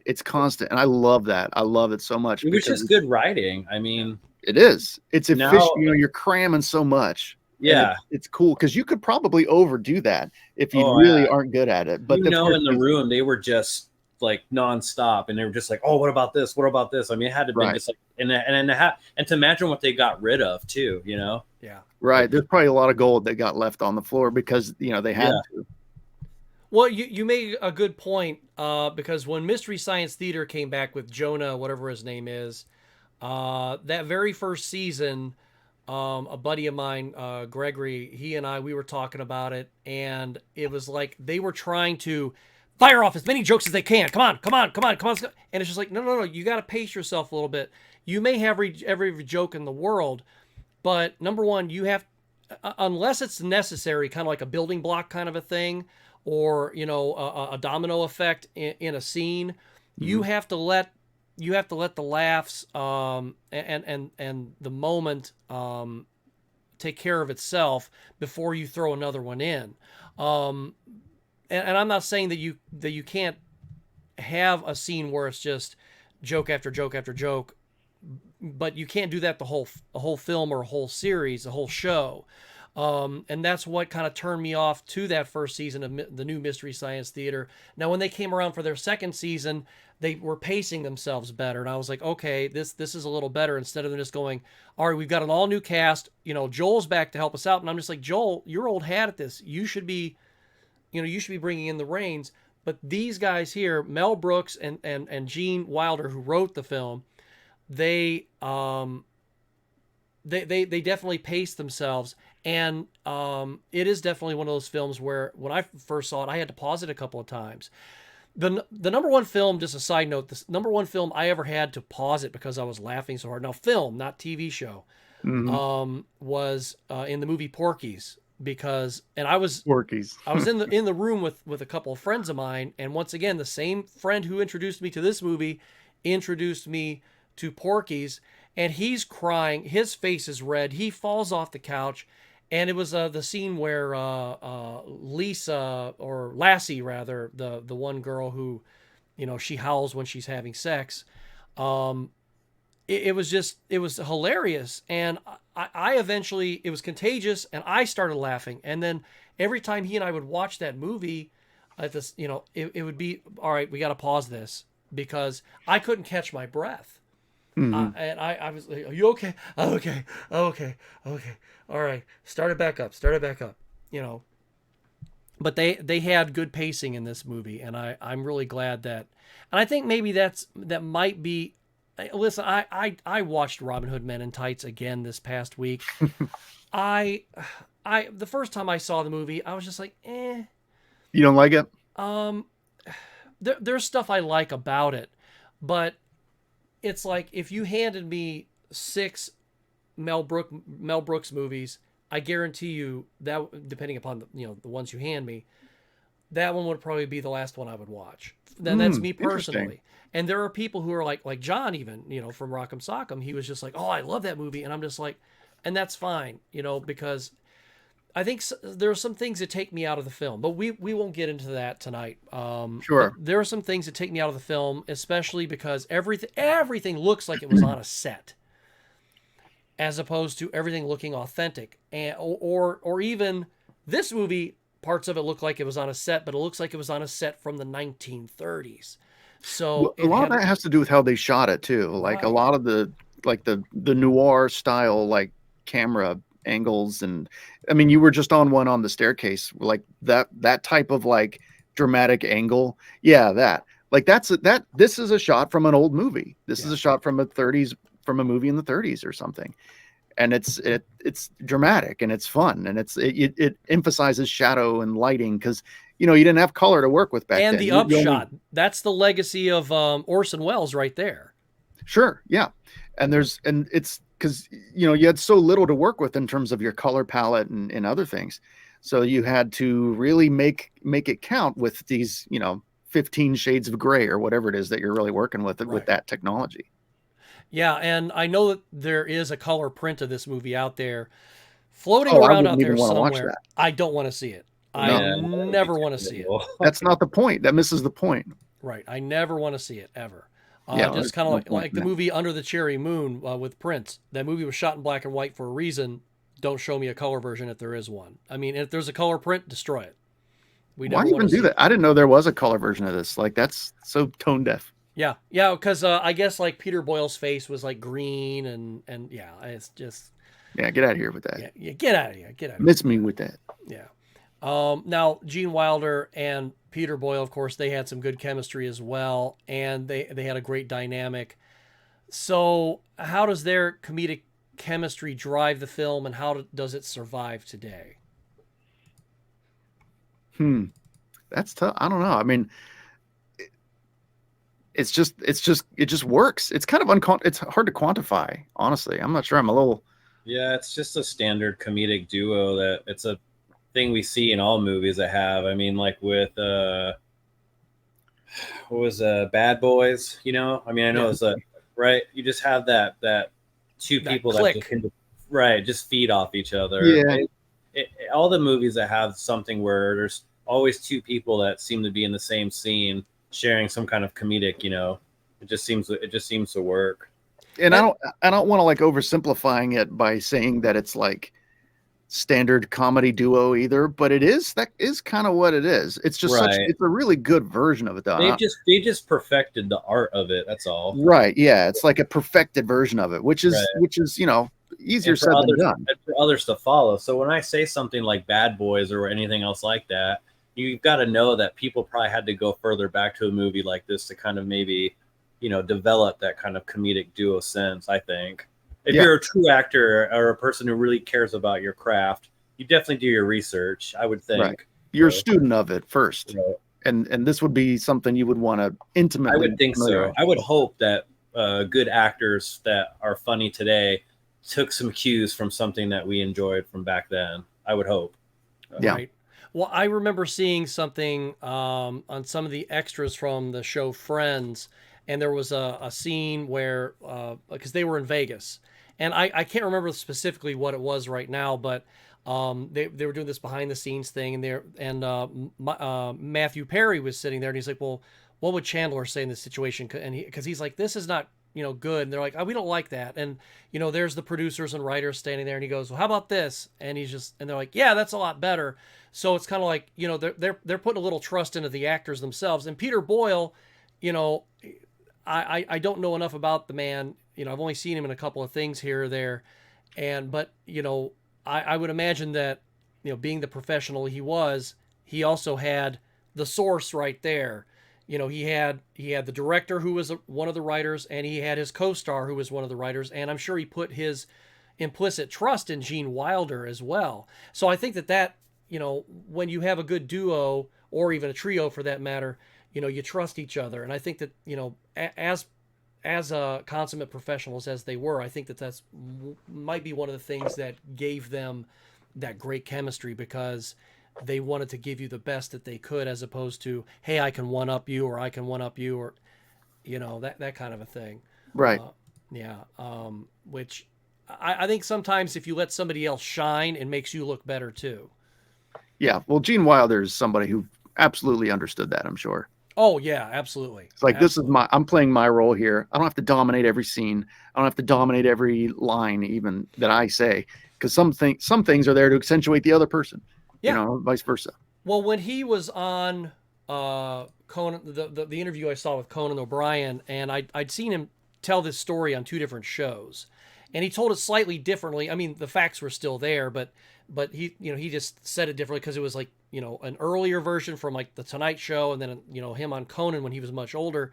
It's constant, and I love that. I love it so much. Which is good writing. I mean, it is. It's efficient. You're cramming so much. Yeah, it's cool because you could probably overdo that if you really aren't good at it. But in the room, they were just nonstop, and they were just oh, what about this? What about this? I mean, it had to be just and to imagine what they got rid of too. Yeah. Right. There's probably a lot of gold that got left on the floor because they had to. Well, you made a good point because when Mystery Science Theater came back with Jonah, whatever his name is, that very first season, a buddy of mine, Gregory, he and we were talking about it, and it was like they were trying to fire off as many jokes as they can. Come on. And it's just like, no. You got to pace yourself a little bit. You may have every joke in the world, but number one, you have, unless it's necessary, kind of like a building block kind of a thing, or a domino effect in a scene, you have to let the laughs and the moment take care of itself before you throw another one in. And I'm not saying that you can't have a scene where it's just joke after joke after joke, but you can't do that the whole film or a whole series, a whole show. And that's what kind of turned me off to that first season of the new Mystery Science Theater. Now, when they came around for their second season, they were pacing themselves better. And I was like, okay, this is a little better, instead of them just going, all right, we've got an all new cast. Joel's back to help us out. And I'm just like, Joel, you're old hat at this. You should be bringing in the reins. But these guys here, Mel Brooks and Gene Wilder, who wrote the film, they definitely paced themselves. And it is definitely one of those films where when I first saw it, I had to pause it a couple of times. The number one film, just a side note, the number one film I ever had to pause it because I was laughing so hard. Now, film, not TV show, was in the movie Porky's. I was in the room with a couple of friends of mine, and once again, the same friend who introduced me to this movie introduced me to Porky's, and he's crying, his face is red, he falls off the couch, And it was the scene where Lisa, or Lassie rather, the one girl who, she howls when she's having sex. Um, it was hilarious, and I eventually, it was contagious, and I started laughing. And then every time he and I would watch that movie, at this, it would be, all right, we got to pause this, because I couldn't catch my breath. And I was like, "Are you okay? Oh, okay, oh, okay, okay, all right, start it back up, But they had good pacing in this movie, and I'm really glad that, and I think maybe that might be. Listen, I watched Robin Hood Men in Tights again this past week. I the first time I saw the movie, I was just like, eh. You don't like it? There's stuff I like about it, but it's like, if you handed me 6 Mel Brooks movies, I guarantee you that, depending upon the ones you hand me, that one would probably be the last one I would watch. Then that's me personally. And there are people who are like John, even, from Rock'em Sock'em. He was just like, "Oh, I love that movie," and I'm just like, and that's fine, because I think there are some things that take me out of the film, but we won't get into that tonight. Sure. There are some things that take me out of the film, especially because everything looks like it was on a set, as opposed to everything looking authentic. And or even this movie, parts of it look like it was on a set, but it looks like it was on a set from the 1930s. So a lot of that has to do with how they shot it too. Like a lot of the noir style, like camera angles, and I mean, you were just on one on the staircase, like that type of like dramatic angle. Yeah, this is a shot from an old movie. This is a shot from from a movie in the 30s or something. And it's dramatic, and it's fun, and it emphasizes shadow and lighting, because you didn't have color to work with back then. And the upshot, that's the legacy of Orson Welles right there. Sure, yeah. And it's because you had so little to work with in terms of your color palette and other things, so you had to really make it count with these 15 shades of gray or whatever it is that you're really working with with that technology. Yeah, and I know that there is a color print of this movie out there, floating around out there somewhere. I don't want to see it. I never want to see it. That's not the point. That misses the point. Right. I never want to see it, ever. Yeah, just kind of like the movie Under the Cherry Moon with Prince. That movie was shot in black and white for a reason. Don't show me a color version if there is one. I mean, if there's a color print, destroy it. Why even do that? I didn't know there was a color version of this. Like, that's so tone deaf. Yeah, because I guess like Peter Boyle's face was like green, and yeah, it's just, yeah, get out of here with that. Yeah, get out of here. Miss me with that. Yeah. Now Gene Wilder and Peter Boyle, of course, they had some good chemistry as well, and they had a great dynamic. So how does their comedic chemistry drive the film, and how does it survive today? That's tough. I don't know. I mean, it just works. It's kind of it's hard to quantify, honestly. I'm not sure. I'm a little. Yeah, it's just a standard comedic duo that it's a thing we see in all movies that have. I mean, like with what was Bad Boys? I mean, I know it's right. You just have that two people that just can, just feed off each other. Yeah. All the movies that have something where there's always two people that seem to be in the same scene, sharing some kind of comedic, it just seems to work. And I don't want to like oversimplifying it by saying that it's like standard comedy duo either, but that is kind of what it is. It's just it's a really good version of it though. They just perfected the art of it. That's all. Right. Yeah. It's like a perfected version of it, which is easier said than done. And for others to follow. So when I say something like Bad Boys or anything else like that, you've got to know that people probably had to go further back to a movie like this to kind of maybe, develop that kind of comedic duo sense, I think. If you're a true actor or a person who really cares about your craft, you definitely do your research, I would think. Right. You're a student of it first. Right. And this would be something you would want to intimately. I would think so. I would hope that good actors that are funny today took some cues from something that we enjoyed from back then. I would hope. Yeah. Right. Well, I remember seeing something on some of the extras from the show Friends, and there was a scene where, because they were in Vegas, and I can't remember specifically what it was right now, but They were doing this behind the scenes thing, Matthew Perry was sitting there, and he's like, well, what would Chandler say in this situation? And because he's like, this is not, good. And they're like, oh, we don't like that. And, there's the producers and writers standing there, and he goes, well, how about this? And they're like, yeah, that's a lot better. So it's kind of like, they're putting a little trust into the actors themselves. And Peter Boyle, I don't know enough about the man. I've only seen him in a couple of things here or there. But I would imagine that, being the professional he also had the source right there. He had the director who was one of the writers, and he had his co-star who was one of the writers, and I'm sure he put his implicit trust in Gene Wilder as well. So I think that when you have a good duo, or even a trio for that matter, you trust each other. And I think that, as consummate professionals as they were, I think that's might be one of the things that gave them that great chemistry, because they wanted to give you the best that they could, as opposed to, hey, I can one up you, or I can one up you, or that kind of a thing. Right. Which I think sometimes if you let somebody else shine, it makes you look better too. Yeah. Well, Gene Wilder is somebody who absolutely understood that, I'm sure. Oh yeah, absolutely. It's like, absolutely. I'm playing my role here. I don't have to dominate every scene. I don't have to dominate every line even that I say, because some things are there to accentuate the other person. Yeah. Vice versa. Well, when he was on Conan, the interview I saw with Conan O'Brien, and I'd seen him tell this story on 2 different shows, and he told it slightly differently. I mean, the facts were still there, but he he just said it differently, because it was like an earlier version from like the Tonight Show, and then him on Conan when he was much older,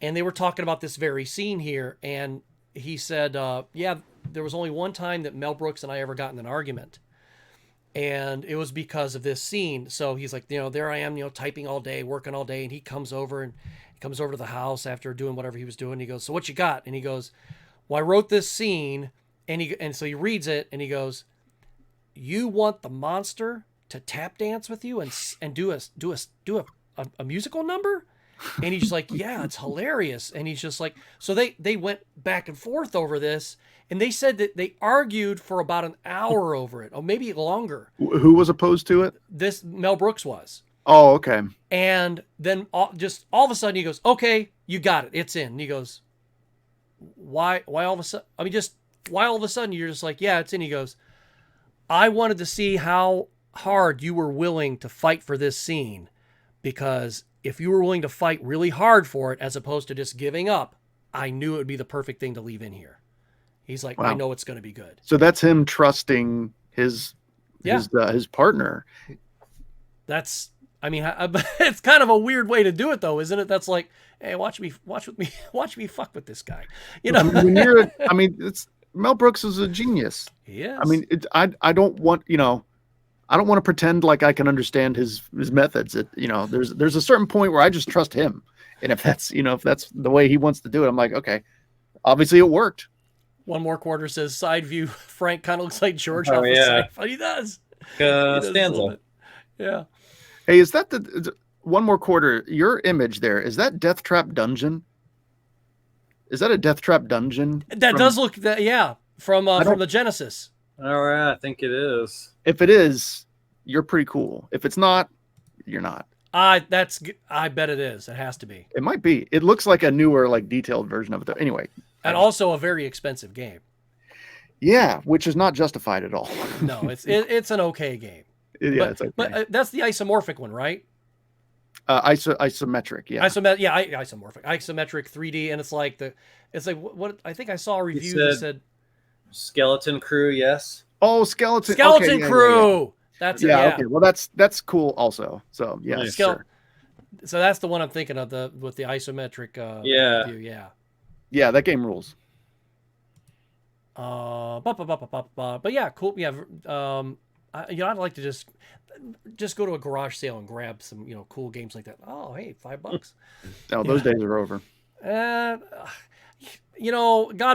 and they were talking about this very scene here, and he said, yeah, there was only one time that Mel Brooks and I ever got in an argument. And it was because of this scene. So he's like, there I am, typing all day, working all day. And he comes over to the house after doing whatever he was doing. He goes, so what you got? And he goes, well, I wrote this scene. And so he reads it, and he goes, you want the monster to tap dance with you and do a musical number? And he's like, yeah, it's hilarious. And he's just like, so they went back and forth over this. And they said that they argued for about an hour over it, or maybe longer. Who was opposed to it? This Mel Brooks was. Oh, okay. And then just all of a sudden he goes, okay, you got it. It's in. And he goes, why all of a sudden? I mean, just why all of a sudden you're just like, yeah, it's in. He goes, I wanted to see how hard you were willing to fight for this scene, because if you were willing to fight really hard for it, as opposed to just giving up, I knew it would be the perfect thing to leave in here. He's like, wow. I know it's going to be good. So that's him trusting his partner. That's, I mean, it's kind of a weird way to do it, though, isn't it? That's like, hey, watch me fuck with this guy. It's Mel Brooks is a genius. He is. I mean, I don't want to pretend like I can understand his methods. There's a certain point where I just trust him, and if that's the way he wants to do it, I'm like, okay, obviously it worked. One More Quarter says, side view, Frank kind of looks like George off the side. But he does. Stanza. Yeah. Hey, is that the One More Quarter? Your image there, is that Death Trap Dungeon? Is that a Death Trap Dungeon? That does look, from the Genesis. All right, I think it is. If it is, you're pretty cool. If it's not, you're not. I bet it is. It has to be. It might be. It looks like a newer, like detailed version of it. Anyway. And also a very expensive game. Yeah, which is not justified at all. No, it's an okay game. It's okay. But that's the isomorphic one, right? Isometric, yeah. Isomorphic. Isometric 3D, and it's like what I think I saw a review that said Skeleton Crew, yes. Oh, Skeleton Crew. Yeah. That's okay. Well, that's cool also. So yeah, nice. Sure. So that's the one I'm thinking of, with the isometric view. Yeah. Yeah, that game rules. But yeah, cool. Yeah, I'd like to just go to a garage sale and grab some cool games like that. Oh, hey, $5. No, those days are over. God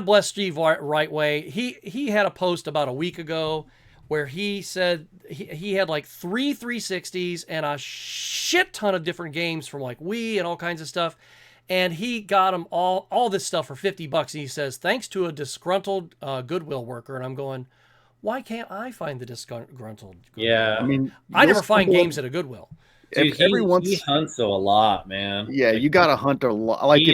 bless Steve Rightway. He had a post about a week ago where he said he had like 3 360s and a shit ton of different games from like Wii and all kinds of stuff. And he got them all this stuff for $50. And he says, thanks to a disgruntled Goodwill worker. And I'm going, Why can't I find the disgruntled? Yeah. I mean, I you'll never find stumble games at a Goodwill. Dude, he hunts a lot, man. Yeah, Like, you got to hunt a lot. Like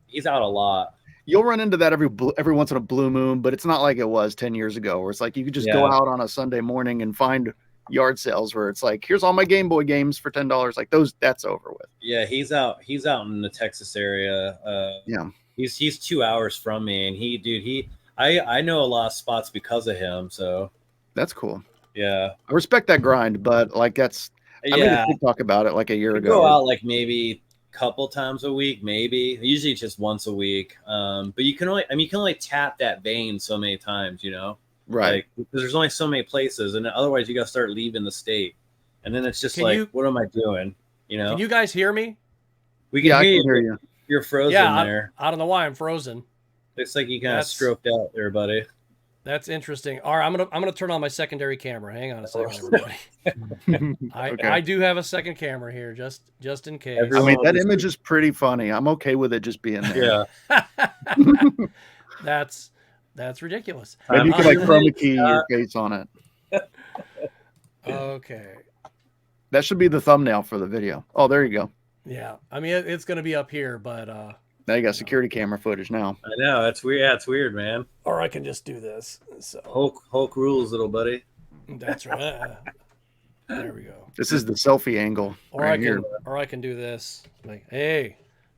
he's out a lot. you'll run into that every once in a blue moon, but it's not like it was 10 years ago, where it's like you could just go out on a Sunday morning and find yard sales where it's like, here's all my Game Boy games for $10. Like that's over with. Yeah, he's out in the Texas area. Yeah, he's 2 hours from me, and I know a lot of spots because of him. So that's cool. Yeah, I respect that grind, but like I made a TikTok about it like a year ago. Go out like maybe a couple times a week, maybe usually just once a week. But you can only tap that vein so many times, right? Like, because there's only so many places, and otherwise you got to start leaving the state, and then it's just what am I doing? Can you guys hear me? We can hear you. You're frozen there. I don't know why I'm frozen. Looks like you kind of stroked out there, buddy. That's interesting. All right, I'm gonna turn on my secondary camera. Hang on a second, everybody. I do have a second camera here, just in case. I mean, that image is pretty funny. I'm okay with it just being there. Yeah. That's ridiculous. Maybe you could like chroma key your face on it. Okay. That should be the thumbnail for the video. Oh, there you go. Yeah, I mean it's gonna be up here, but now you got security camera footage now. I know, that's weird. Yeah, it's weird, man. Or I can just do this. So Hulk rules, little buddy. That's right. There we go. This is the selfie angle. Or I can do this. Like, hey,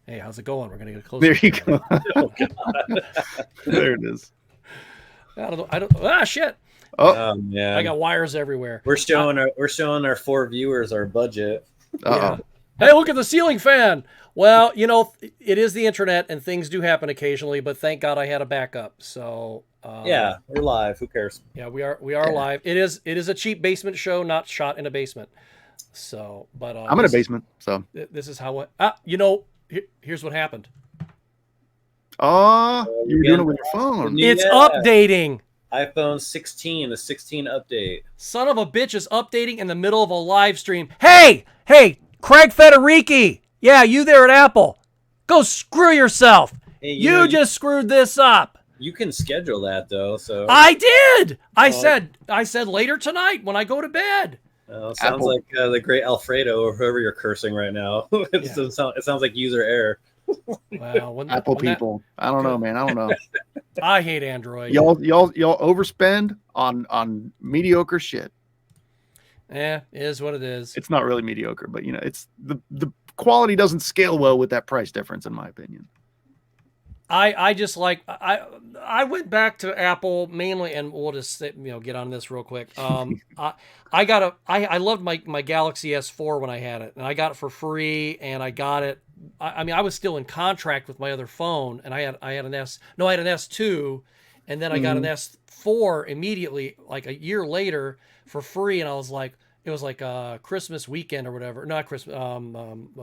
how's it going? We're gonna get closer. There you go. Oh, there it is. I don't. Shit. Oh man, I got wires everywhere. We're showing our 4 viewers our budget. Yeah. Hey, look at the ceiling fan. Well, it is the internet and things do happen occasionally, but thank God I had a backup. So yeah, we're live. Who cares? Yeah, we are live. It is a cheap basement show, not shot in a basement. So, but I'm in a basement, so this is how here's what happened. You were doing it with your phone. It's updating. iPhone 16, the 16 update. Son of a bitch is updating in the middle of a live stream. Hey, Craig Federici. Yeah, you there at Apple. Go screw yourself. Hey, you just screwed this up. You can schedule that though, so I did. I said later tonight when I go to bed. Sounds Apple. Like the great Alfredo or whoever you're cursing right now. It sounds like user error. Well, Apple people. I don't know, man. I don't know. I hate Android. Y'all overspend on mediocre shit. It is what it is. It's not really mediocre, but it's the quality doesn't scale well with that price difference, in my opinion. I just like I went back to Apple mainly, and we'll just get on this real quick. I loved my Galaxy S4 when I had it, and I got it for free, and I got it. I mean, I was still in contract with my other phone, and I had an S2, and then I got an S4 immediately, like a year later, for free, and I was like, it was like Christmas weekend or whatever, not Christmas,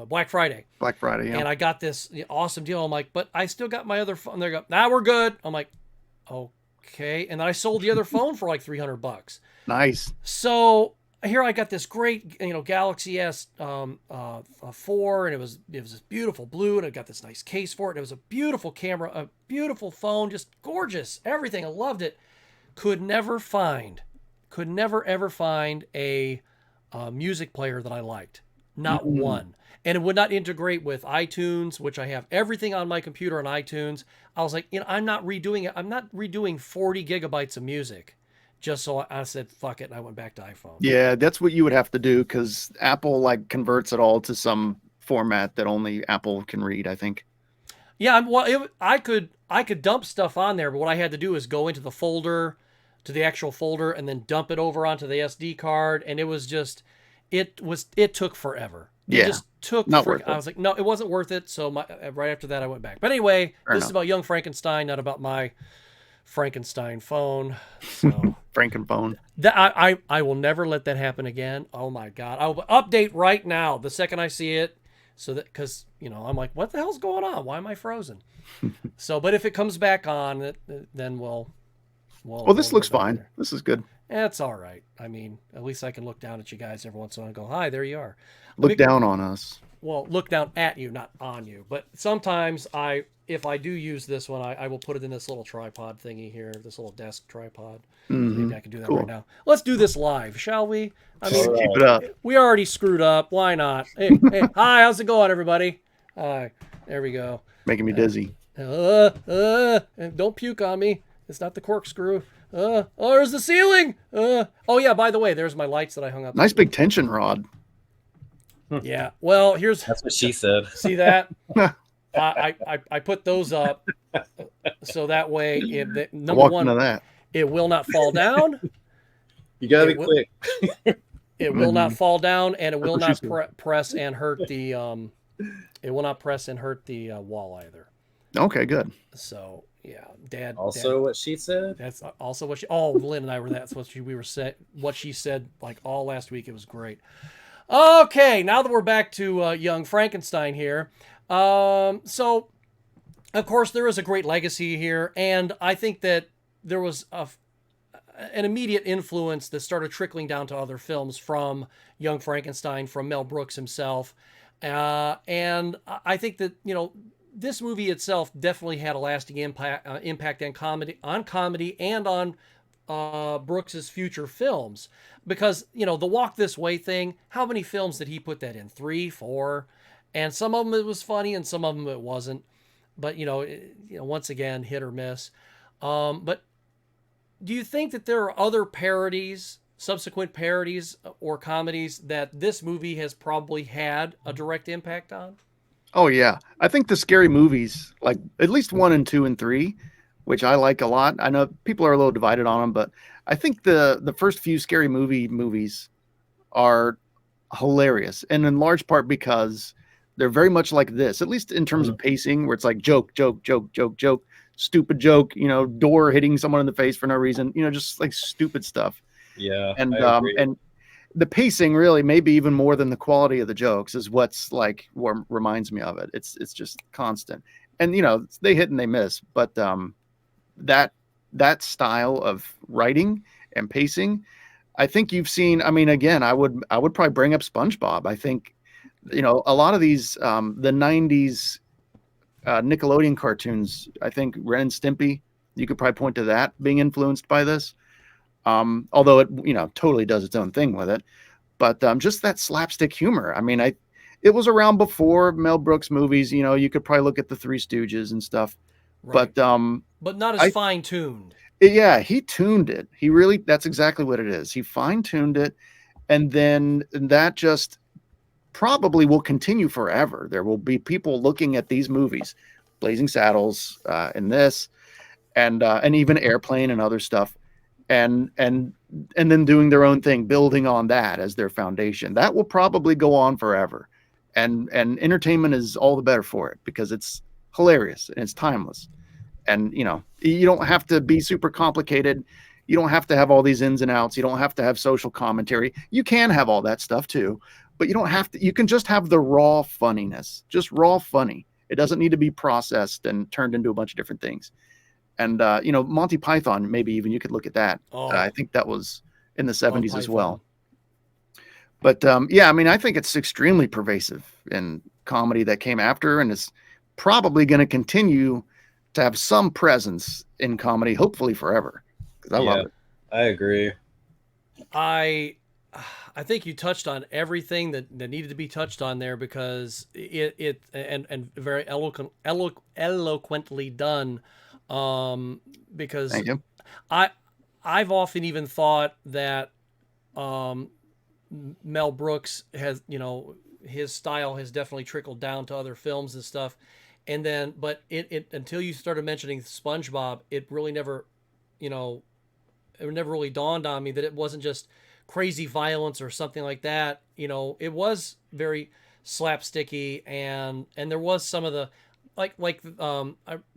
Black Friday. Black Friday, yeah. And I got this awesome deal. I'm like, but I still got my other phone. They go, we're good. I'm like, okay. And then I sold the other phone for like $300. Nice. So here I got this great, Galaxy S4, and it was this beautiful blue, and I got this nice case for it. And it was a beautiful camera, a beautiful phone, just gorgeous, everything. I loved it. Could never ever find a music player that I liked. Not one. And it would not integrate with iTunes, which I have everything on my computer on iTunes. I was like, I'm not redoing it. I'm not redoing 40 gigabytes of music. Just so I said, fuck it. And I went back to iPhone. Yeah, that's what you would have to do, because Apple converts it all to some format that only Apple can read, I think. Yeah, well, I could dump stuff on there, but what I had to do is go into the folder, to the actual folder, and then dump it over onto the SD card, and it was just, it took forever. It just took not worth it. I was like, no, it wasn't worth it. So right after that, I went back. But anyway, this is about young Frankenstein, not about my Frankenstein phone. So Frankenphone. I will never let that happen again. Oh my God, I will update right now the second I see it, so that because I'm like, what the hell's going on? Why am I frozen? So, but if it comes back on, then we'll this looks fine. There. This is good. It's all right. I mean, at least I can look down at you guys every once in a while and go, hi, there you are. Look down on us. well, look down at you, not on you. But sometimes if I do use this one, I will put it in this little tripod thingy here, this little desk tripod. Maybe I can do that right now. Let's do this live, shall we? I mean, All Keep right. it up. we already screwed up. Why not? Hey, hi, how's it going, everybody? Hi, there we go. Making me dizzy. And don't puke on me. It's not the corkscrew. Oh, there's the ceiling. Oh yeah, by the way, there's my lights that I hung up. Nice big tension rod. Yeah. Well, That's what she said. see that? I put those up so that way, number Walked one, into that. it will not fall down. You gotta be It will- quick. It will not fall down, and it will That's not what she press and hurt the. It will not press and hurt the wall either. Okay, good. So yeah, Dad. Also, what she said. That's also what she. Oh, Lynn and I were. That's what we were said. What she said like all last week. It was great. Okay, now that we're back to young Frankenstein here. So, of course, there is a great legacy here, and I think that there was an immediate influence that started trickling down to other films from Young Frankenstein, from Mel Brooks himself, and I think that this movie itself definitely had a lasting impact on comedy, and on Brooks's future films, because the Walk This Way thing. How many films did he put that in? 3, 4, and some of them it was funny, and some of them it wasn't. But once again, hit or miss. But do you think that there are other parodies, subsequent parodies or comedies that this movie has probably had a direct impact on? Oh yeah, I think the scary movies, like at least 1 and 2 and 3, which I like a lot. I know people are a little divided on them, but I think the first few scary movies are hilarious, and in large part because they're very much like this, at least in terms of pacing, where it's like joke, joke, joke, joke, joke, stupid joke, door hitting someone in the face for no reason, just like stupid stuff. Yeah, And I agree. and the pacing really, maybe even more than the quality of the jokes, is what's like what reminds me of it. It's just constant, and they hit and they miss, but that style of writing and pacing, I think you've seen. I mean, again, I would probably bring up SpongeBob. I think a lot of these the 90s Nickelodeon cartoons, I think Ren and Stimpy, you could probably point to that being influenced by this. Although it totally does its own thing with it, but just that slapstick humor. I mean, it was around before Mel Brooks movies. You could probably look at the Three Stooges and stuff, Right. but not as fine tuned. yeah, he tuned it. He really, that's exactly what it is. He fine tuned it, and then that just probably will continue forever. There will be people looking at these movies, Blazing Saddles, and this, and even Airplane and other stuff, and then doing their own thing, building on that as their foundation. That will probably go on forever, and entertainment is all the better for it because it's hilarious and it's timeless. And you don't have to be super complicated. You don't have to have all these ins and outs. You don't have to have social commentary. You can have all that stuff too, but you don't have to. You can just have the raw funniness, just raw funny. It doesn't need to be processed and turned into a bunch of different things. And Monty Python, maybe even you could look at that. Oh. I think that was in the 70s as Python. well. But yeah, I mean, I think it's extremely pervasive in comedy that came after, and is probably going to continue to have some presence in comedy, hopefully forever. Because I love it. I agree. I think you touched on everything that needed to be touched on there, because it very eloquently done. Because Thank you. I've often even thought that Mel Brooks has, his style has definitely trickled down to other films and stuff. And then, but it until you started mentioning SpongeBob, it really never, it never really dawned on me that it wasn't just crazy violence or something like that. It was very slapsticky, and there was some of the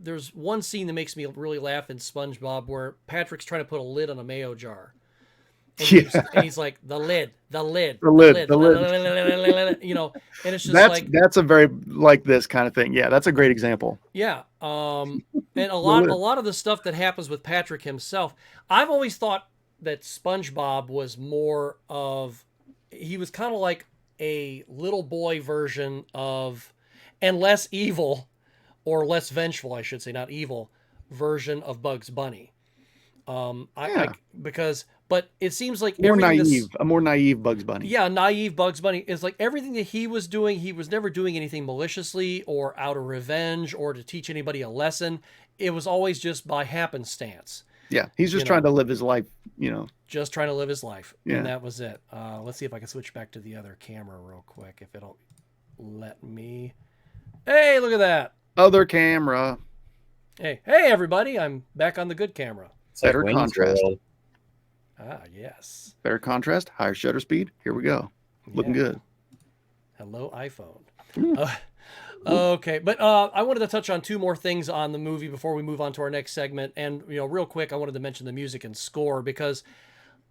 there's one scene that makes me really laugh in SpongeBob where Patrick's trying to put a lid on a mayo jar. And, and he's like, the lid. And it's just that's a very like this kind of thing. Yeah, that's a great example. Yeah. And a lot of the stuff that happens with Patrick himself, I've always thought that SpongeBob was more of, he was kind of like a little boy version of, and less evil, or less vengeful, I should say, not evil, version of Bugs Bunny. Yeah. But it seems like More everything naive, a more naive Bugs Bunny. yeah, naive Bugs Bunny is like everything that he was doing. He was never doing anything maliciously or out of revenge or to teach anybody a lesson. It was always just by happenstance. Yeah, he's just You trying know. to live his life, you know. Just trying to live his life. Yeah. And that was it. Let's see if I can switch back to the other camera real quick. If it'll let me. Hey, look at that. Other camera. Hey, everybody. I'm back on the good camera. It's like Better Wayne's contrast. World. Ah, yes. Better contrast, higher shutter speed. Here we go. Looking Yeah. good. Hello, iPhone. Okay, but I wanted to touch on two more things on the movie before we move on to our next segment. And real quick, I wanted to mention the music and score because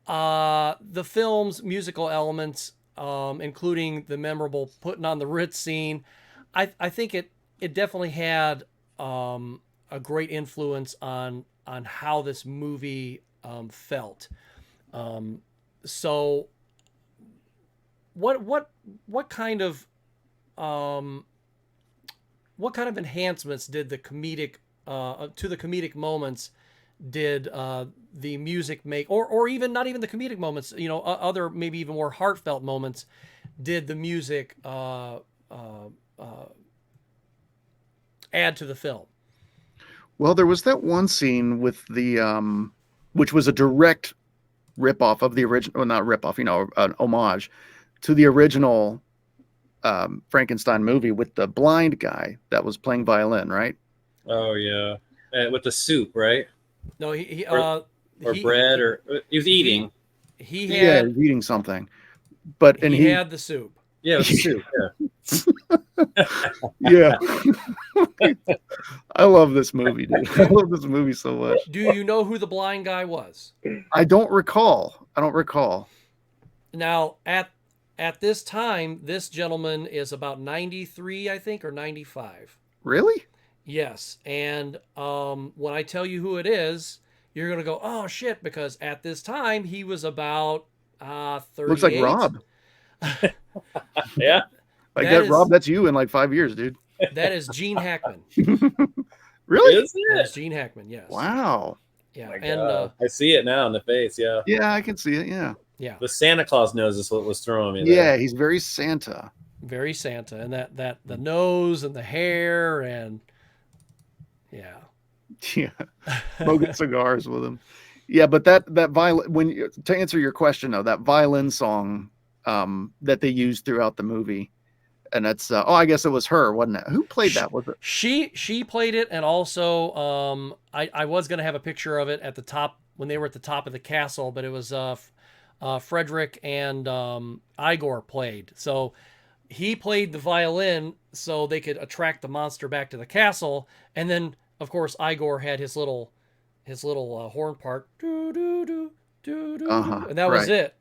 the film's musical elements, including the memorable "Puttin' on the Ritz" scene, I think it definitely had a great influence on how this movie felt. So what kind of enhancements did the comedic to the comedic moments did the music make, or even not even the comedic moments, other maybe even more heartfelt moments did the music add to the film? Well, there was that one scene with the which was a direct ripoff of the original, well, not ripoff, an homage to the original Frankenstein movie with the blind guy that was playing violin, right? Oh yeah, with the soup, right? No, he bread, or he was eating. He Yeah, had he's eating something, but and he had the soup. Yeah, with the soup. yeah. Yeah. I love this movie, dude. I love this movie so much. Do you know who the blind guy was? I don't recall. Now, at this time, this gentleman is about 93, I think, or 95. Really? Yes. And when I tell you who it is, you're going to go, oh, shit, because at this time, he was about 38. Looks like Rob. Yeah. Rob, that's you in like 5 years, dude. That is Gene Hackman. Really? Is That's it? Gene Hackman, yes. Wow. Yeah. Oh my And God. I see it now in the face. Yeah. Yeah, I can see it. Yeah. yeah, The Santa Claus nose is what was throwing me. Yeah, There. he's very Santa. very Santa. And that the nose and the hair and yeah. Yeah. Smoking cigars with him. Yeah, but that violin, to answer your question though, that violin song that they used throughout the movie, and that's I guess it was her, wasn't it? Who played that? Was it? She played it, and also I was gonna have a picture of it at the top when they were at the top of the castle, but it was Frederick and Igor played. So he played the violin so they could attract the monster back to the castle, and then of course Igor had his little horn part, doo, doo, doo, doo, doo, and that was right. it.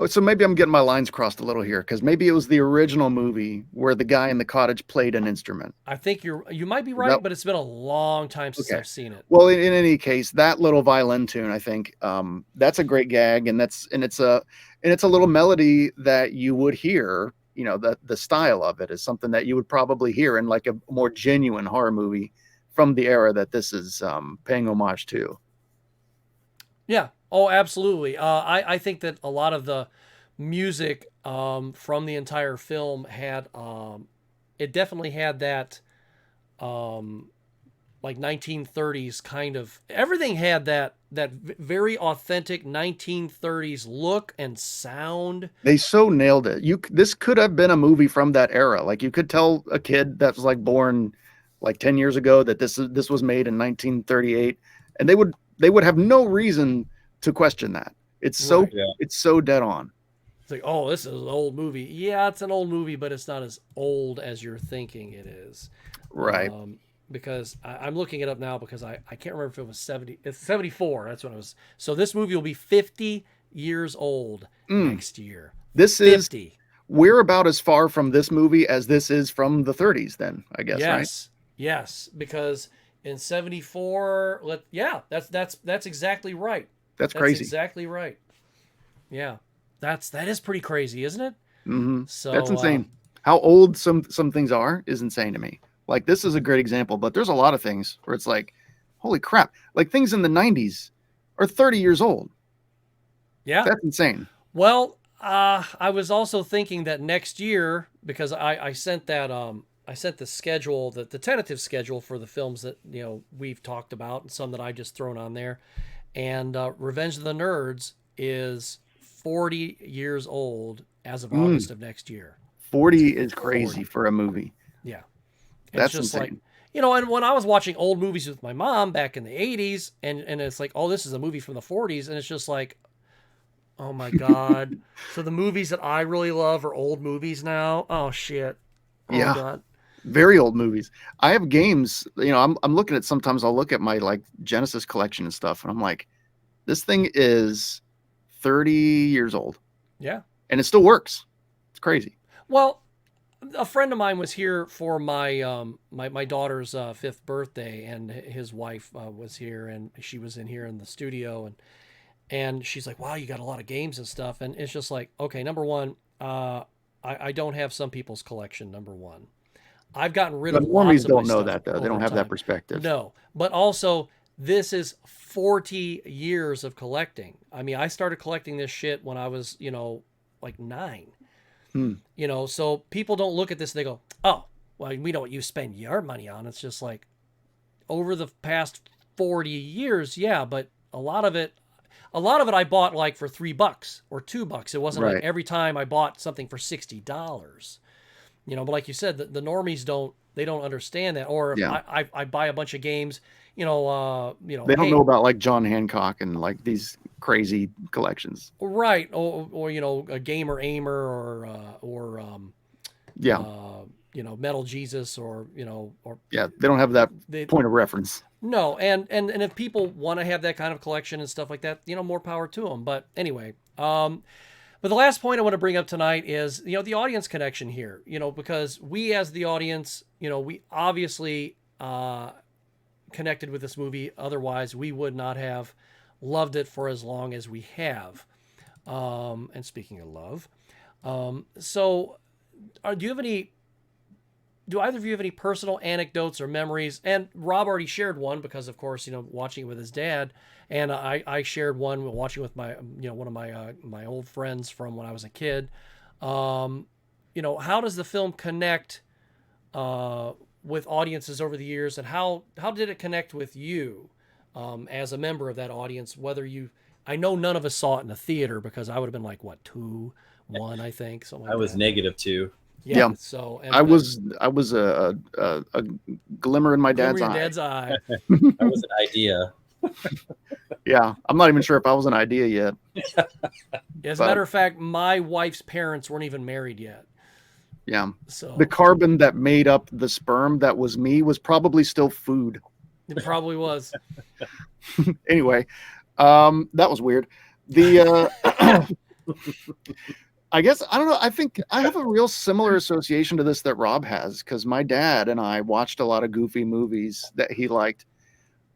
Oh, so maybe I'm getting my lines crossed a little here because maybe it was the original movie where the guy in the cottage played an instrument. I think you might be right, but it's been a long time since Okay. I've seen it. Well, in any case, that little violin tune, I think, that's a great gag, and it's a little melody that you would hear. The style of it is something that you would probably hear in like a more genuine horror movie from the era that this is paying homage to. Yeah. Oh, absolutely. I think that a lot of the music from the entire film had it definitely had that like 1930s kind of, everything had that very authentic 1930s look and sound. They so nailed it. This could have been a movie from that era. Like you could tell a kid that was like born like 10 years ago that this was made in 1938, and they would have no reason to question that. It's so Right. Yeah. it's so dead on. It's like, oh, this is an old movie. Yeah, it's an old movie, but it's not as old as you're thinking it is. Right. Because I'm looking it up now because I can't remember if it was 70. It's 74. That's what it was. So this movie will be 50 years old next year. This 50. is we're about as far from this movie as this is from the 30s then, I guess, right? Yes, because in 74, that's exactly right. That's crazy. Exactly right. Yeah. That is pretty crazy, isn't it? So That's insane. How old some things are is insane to me. Like this is a great example, but there's a lot of things where it's like, holy crap! Like things in the '90s are 30 years old. yeah. That's insane. Well, I was also thinking that next year, because I sent that I sent the schedule, the tentative schedule for the films that we've talked about, and some that I just thrown on there, and Revenge of the Nerds is 40 years old as of August of next year. 40 is crazy for a movie. Yeah, That's it's just insane. and when I was watching old movies with my mom back in the 80s, and it's like, oh, this is a movie from the 40s, and it's just like, oh my God. So the movies that I really love are old movies now. Oh shit. Oh Yeah. God. Very old movies. I have games, I'm looking at, sometimes I'll look at my like Genesis collection and stuff, and I'm like, this thing is 30 years old. Yeah. And it still works. It's crazy. Well, a friend of mine was here for my my daughter's 5th birthday, and his wife was here, and she was in here in the studio, and she's like, wow, you got a lot of games and stuff. And it's just like, okay, number one, I don't have some people's collection, number one. I've gotten rid of normies lots of my don't know stuff that, though. They don't over have that time. perspective. No, but also this is 40 years of collecting. I mean, I started collecting this shit when I was, like 9. So people don't look at this and they go, oh, well, we know what you spend your money on. It's just like over the past 40 years, yeah, but a lot of it I bought like for $3 or $2. It wasn't like every time I bought something for $60. But like you said, the normies don't understand that. Or if I buy a bunch of games, they don't know about like John Hancock and like these crazy collections. Right. Or a Gamer Aimer or Metal Jesus or they don't have that point of reference. No, and if people want to have that kind of collection and stuff like that, more power to them. But anyway, but the last point I want to bring up tonight is, the audience connection here, because we as the audience, we obviously connected with this movie. Otherwise, we would not have loved it for as long as we have. And speaking of love, so do either of you have any personal anecdotes or memories? And Rob already shared one because, of course, watching it with his dad, and I shared one watching with my, one of my old friends from when I was a kid. How does the film connect with audiences over the years, and how did it connect with you as a member of that audience? I know none of us saw it in a theater because I would have been like, what, 2, 1, I think, something like I was that. -2. Yeah. So I was a glimmer in my dad's eye. eye. That was an idea. Yeah, I'm not even sure if I was an idea yet. As a matter of fact, my wife's parents weren't even married yet. Yeah. So the carbon that made up the sperm that was me was probably still food. It probably was. Anyway, that was weird. I guess, I don't know. I think I have a real similar association to this that Rob has, because my dad and I watched a lot of goofy movies that he liked.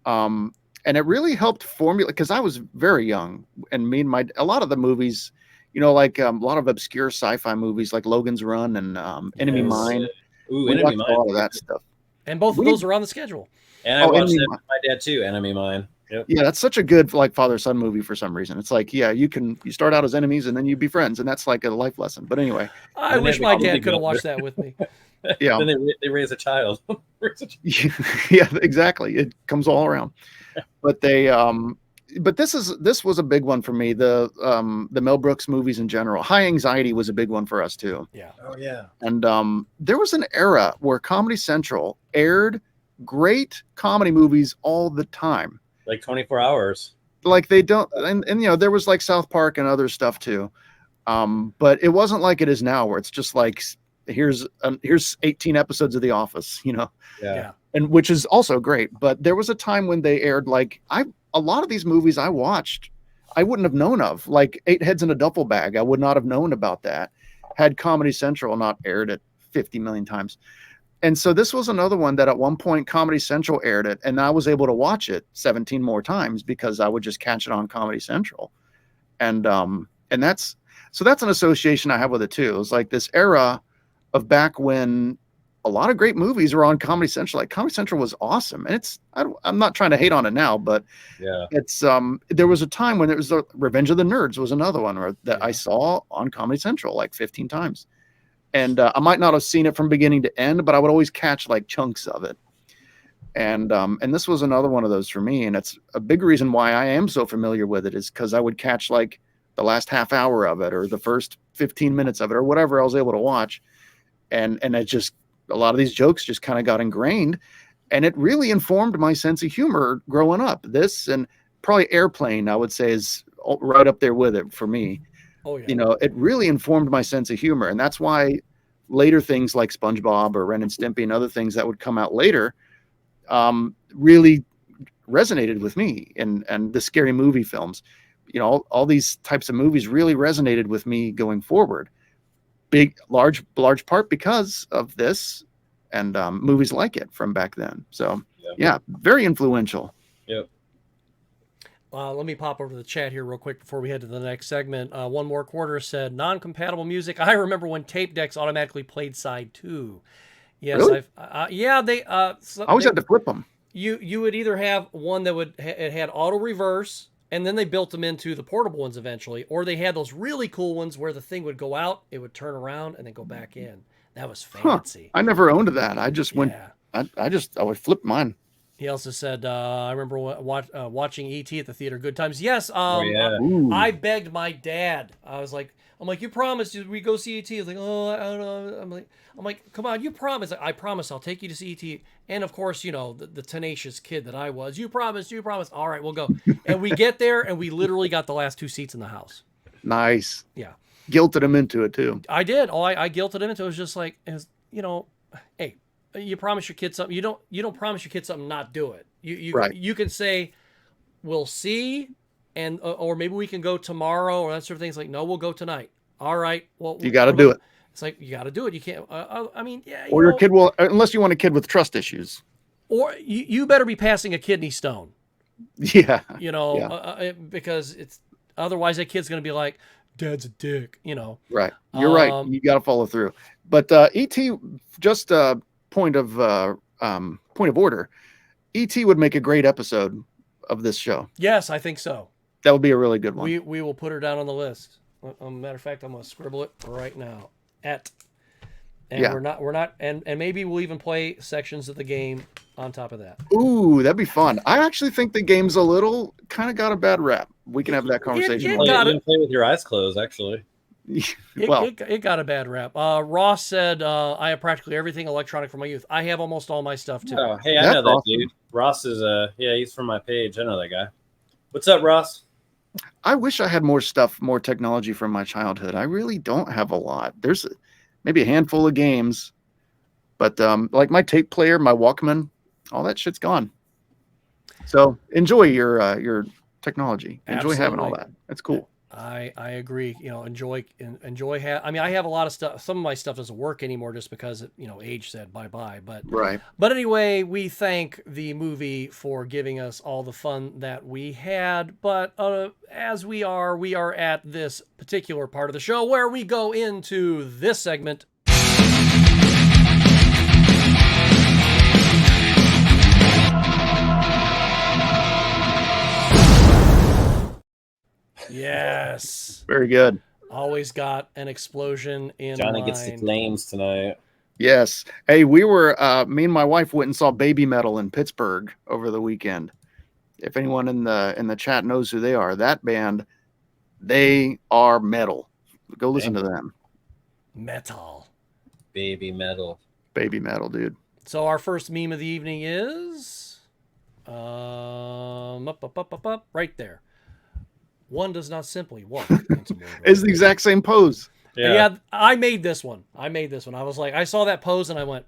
And it really helped formulate, because I was very young, and a lot of the movies, like a lot of obscure sci-fi movies like Logan's Run and Enemy Mine. Ooh, we Enemy watched Mine. a lot of that stuff. And both of those are on the schedule. And I watched that with my dad too, Enemy Mine. Yep. Yeah, that's such a good like father-son movie for some reason. It's like, yeah, you start out as enemies and then you be friends, and that's like a life lesson. But anyway, I wish my dad could have watched that with me. Yeah, then they raise a child. Yeah, exactly. It comes all around. But but this was a big one for me. The Mel Brooks movies in general. High Anxiety was a big one for us too. Yeah. Oh yeah. And there was an era where Comedy Central aired great comedy movies all the time. Like 24 hours. Like they don't, and there was like South Park and other stuff too. But it wasn't like it is now, where it's just like, here's 18 episodes of The Office, Yeah. and which is also great. But there was a time when they aired like a lot of these movies I watched, I wouldn't have known of, like Eight Heads in a Duffel Bag. I would not have known about that had Comedy Central not aired it 50 million times. And so this was another one that at one point Comedy Central aired it, and I was able to watch it 17 more times because I would just catch it on Comedy Central. And that's, So that's an association I have with it too. It was like this era of back when a lot of great movies were on Comedy Central. Like Comedy Central was awesome, and I'm not trying to hate on it now, but Yeah. it's there was a time when it was Revenge of the Nerds was another one that I saw on Comedy Central like 15 times, and I might not have seen it from beginning to end, but I would always catch like chunks of it. And this was another one of those for me, and it's a big reason why I am so familiar with it is because I would catch like the last half hour of it or the first 15 minutes of it or whatever I was able to watch, and it just, a lot of these jokes just kind of got ingrained, and it really informed my sense of humor growing up. This and probably Airplane, I would say, is right up there with it for me. Oh yeah. You know, it really informed my sense of humor, and that's why later things like SpongeBob or Ren and Stimpy and other things that would come out later really resonated with me, and the Scary Movie films. You know, all these types of movies really resonated with me going forward. Large part because of this and movies like it from back then. So yeah, very influential. Yep. Let me pop over to the chat here real quick before we head to the next segment. One More Quarter said non-compatible music. I remember when tape decks automatically played side 2. Yes, Really? they I always had to flip them. You would either have one that it had auto reverse, and then they built them into the portable ones eventually, or they had those really cool ones where the thing would go out, it would turn around, and then go back in. That was fancy. I never owned that. I just went. Yeah. I would flip mine. He also said, I remember watching E.T. at the theater. Good times. Yes. Ooh. I begged my dad. I'm like, you promised we go see E.T. He's like, oh, I don't know. I'm like, come on, you promised. I promise I'll take you to see E.T. And of course, you know, the tenacious kid that I was. You promised. All right, we'll go. And we get there, and we literally got the last 2 seats in the house. Nice. Yeah. Guilted him into it too. I did. I guilted him into it. It was just like, you know, hey, you promise your kid something. You don't promise your kid something, not do it. You can say, we'll see, and or maybe we can go tomorrow or that sort of thing. It's like, no, we'll go tonight. All right. Well, You got to do it. It's like, you got to do it. You can't. I mean, yeah. Or your kid will, unless you want a kid with trust issues. Or you better be passing a kidney stone. Yeah. You know, because it's otherwise that kid's going to be like, Dad's a dick. You know. Right. You're right. You got to follow through. But E.T. just point of order. E.T. would make a great episode of this show. Yes, I think so. That would be a really good one. We will put her down on the list. Matter of fact, I'm going to scribble it right now. We're not, and maybe we'll even play sections of the game on top of that. Ooh, that'd be fun. I actually think the game's kind of got a bad rap. We can have that conversation. It Well, got you can play with your eyes closed, actually. It got a bad rap. Ross said, I have practically everything electronic from my youth. I have almost all my stuff too. Oh, hey, I know that awesome. Dude. Ross is he's from my page. I know that guy. What's up, Ross? I wish I had more technology from my childhood. I really don't have a lot. There's maybe a handful of games, but like my tape player, my Walkman, all that shit's gone. So enjoy your technology. Enjoy having all that. That's cool. I agree. You know, enjoy. I mean, I have a lot of stuff. Some of my stuff doesn't work anymore just because age said bye-bye. But right. But anyway, we thank the movie for giving us all the fun that we had. But as we are at this particular part of the show where we go into this segment. Yes. Very good. Always got an explosion in Johnny mind. Gets the flames tonight. Yes. Hey, we were me and my wife went and saw Baby Metal in Pittsburgh over the weekend. If anyone in the chat knows who they are, that band, they are metal. Go listen to them. Metal. Baby Metal. Baby Metal, dude. So our first meme of the evening is up, right there. One does not simply walk. It's the exact same pose. Yeah, I made this one. I was like, I saw that pose and I went,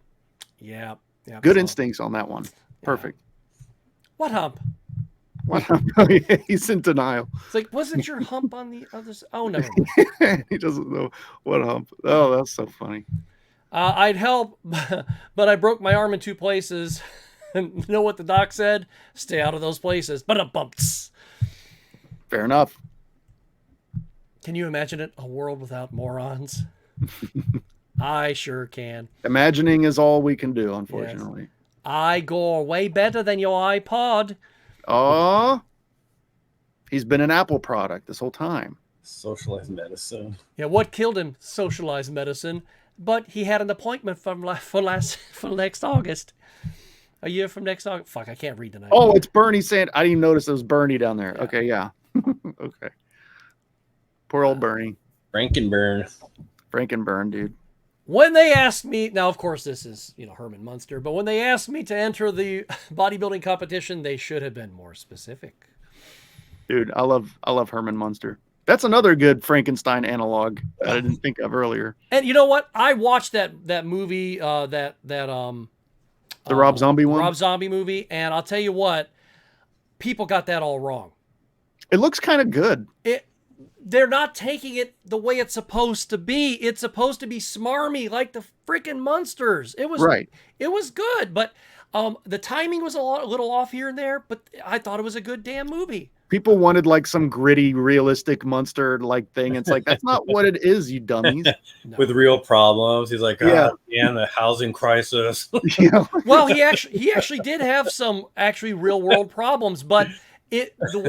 yeah. Good instincts on that one. Perfect. What hump? What hump? Oh, yeah, he's in denial. It's like, wasn't your hump on the other side? Oh, never mind. He doesn't know what hump. Oh, that's so funny. I'd help, but I broke my arm in 2 places. You know what the doc said? Stay out of those places. But bumps. Fair enough. Can you imagine it? A world without morons? I sure can. Imagining is all we can do, Yes. unfortunately. I go way better than your iPod. Oh, he's been an Apple product this whole time. Socialized medicine. Yeah, what killed him? Socialized medicine. But he had an appointment for next August. A year from next August. Fuck, I can't read tonight. Oh, it's Bernie saying, I didn't even notice it was Bernie down there. Yeah. Okay, yeah. Okay. Poor old Bernie. Frankenburn. Frankenburn, dude. When they asked me, now of course this is, Herman Munster, but when they asked me to enter the bodybuilding competition, they should have been more specific. Dude, I love Herman Munster. That's another good Frankenstein analog that I didn't think of earlier. And you know what? I watched that movie, the Rob Zombie one? Rob Zombie movie, and I'll tell you what, people got that all wrong. It looks kind of good. They're not taking it the way it's supposed to be. It's supposed to be smarmy like the freaking Munsters. It was Right. It was good, but the timing was a little off here and there. But I thought it was a good damn movie. People wanted like some gritty, realistic monster like thing. It's like, that's not what it is, you dummies. No. With real problems. He's like, Yeah. man, the housing crisis. You know? Well, he actually did have some actually real world problems, but the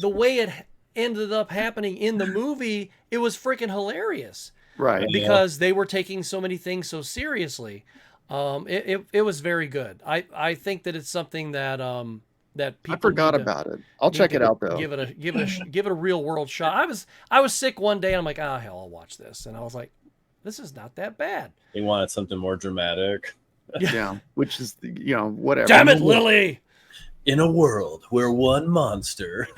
way it ended up happening in the movie, it was freaking hilarious. Right. Because they were taking so many things so seriously. It was very good. I think that it's something that people I forgot need to- about it. I'll need check to it out though. Give it a real world shot. I was sick one day and I'm like, hell, I'll watch this. And I was like, this is not that bad. He wanted something more dramatic. Yeah. Which is, whatever. Damn it, Lily. In a world where one monster.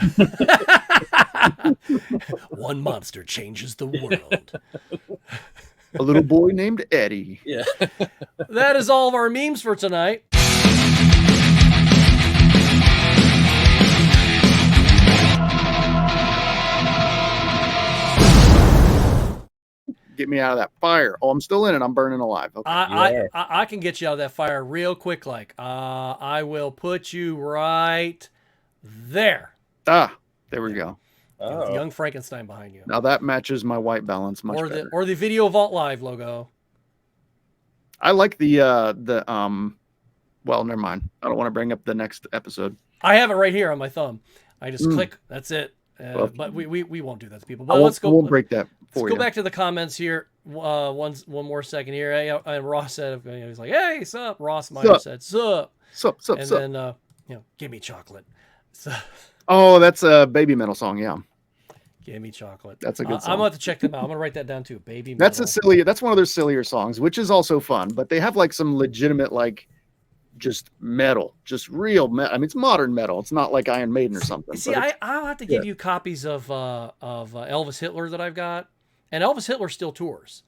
One monster changes the world. A little boy named Eddie. Yeah. That is all of our memes for tonight. Get me out of that fire. Oh, I'm still in it. I'm burning alive. Okay. I can get you out of that fire real quick. I will put you right there. There we go. Oh. Young Frankenstein behind you. Now that matches my white balance much better. Or the Video Vault Live logo. I like the well, never mind. I don't want to bring up the next episode. I have it right here on my thumb. I just click. That's it. Well, but we won't do that to people. I But let's go. won't break that for Let's you. go back to the comments here. One more second here. And Ross said, he's like, "Hey, sup?" Ross Meyer said, "Sup?" Sup. And then give me chocolate. So, Oh, that's a Baby Metal song. Yeah, give me chocolate. That's a good I'm song. going to check them out. I'm going to write that down too. Baby that's Metal. That's one of their sillier songs, which is also fun. But they have like some legitimate just metal, just real metal. I mean, it's modern metal. It's not like Iron Maiden or something. See, I'll have to give you copies of Elvis Hitler that I've got, and Elvis Hitler still tours.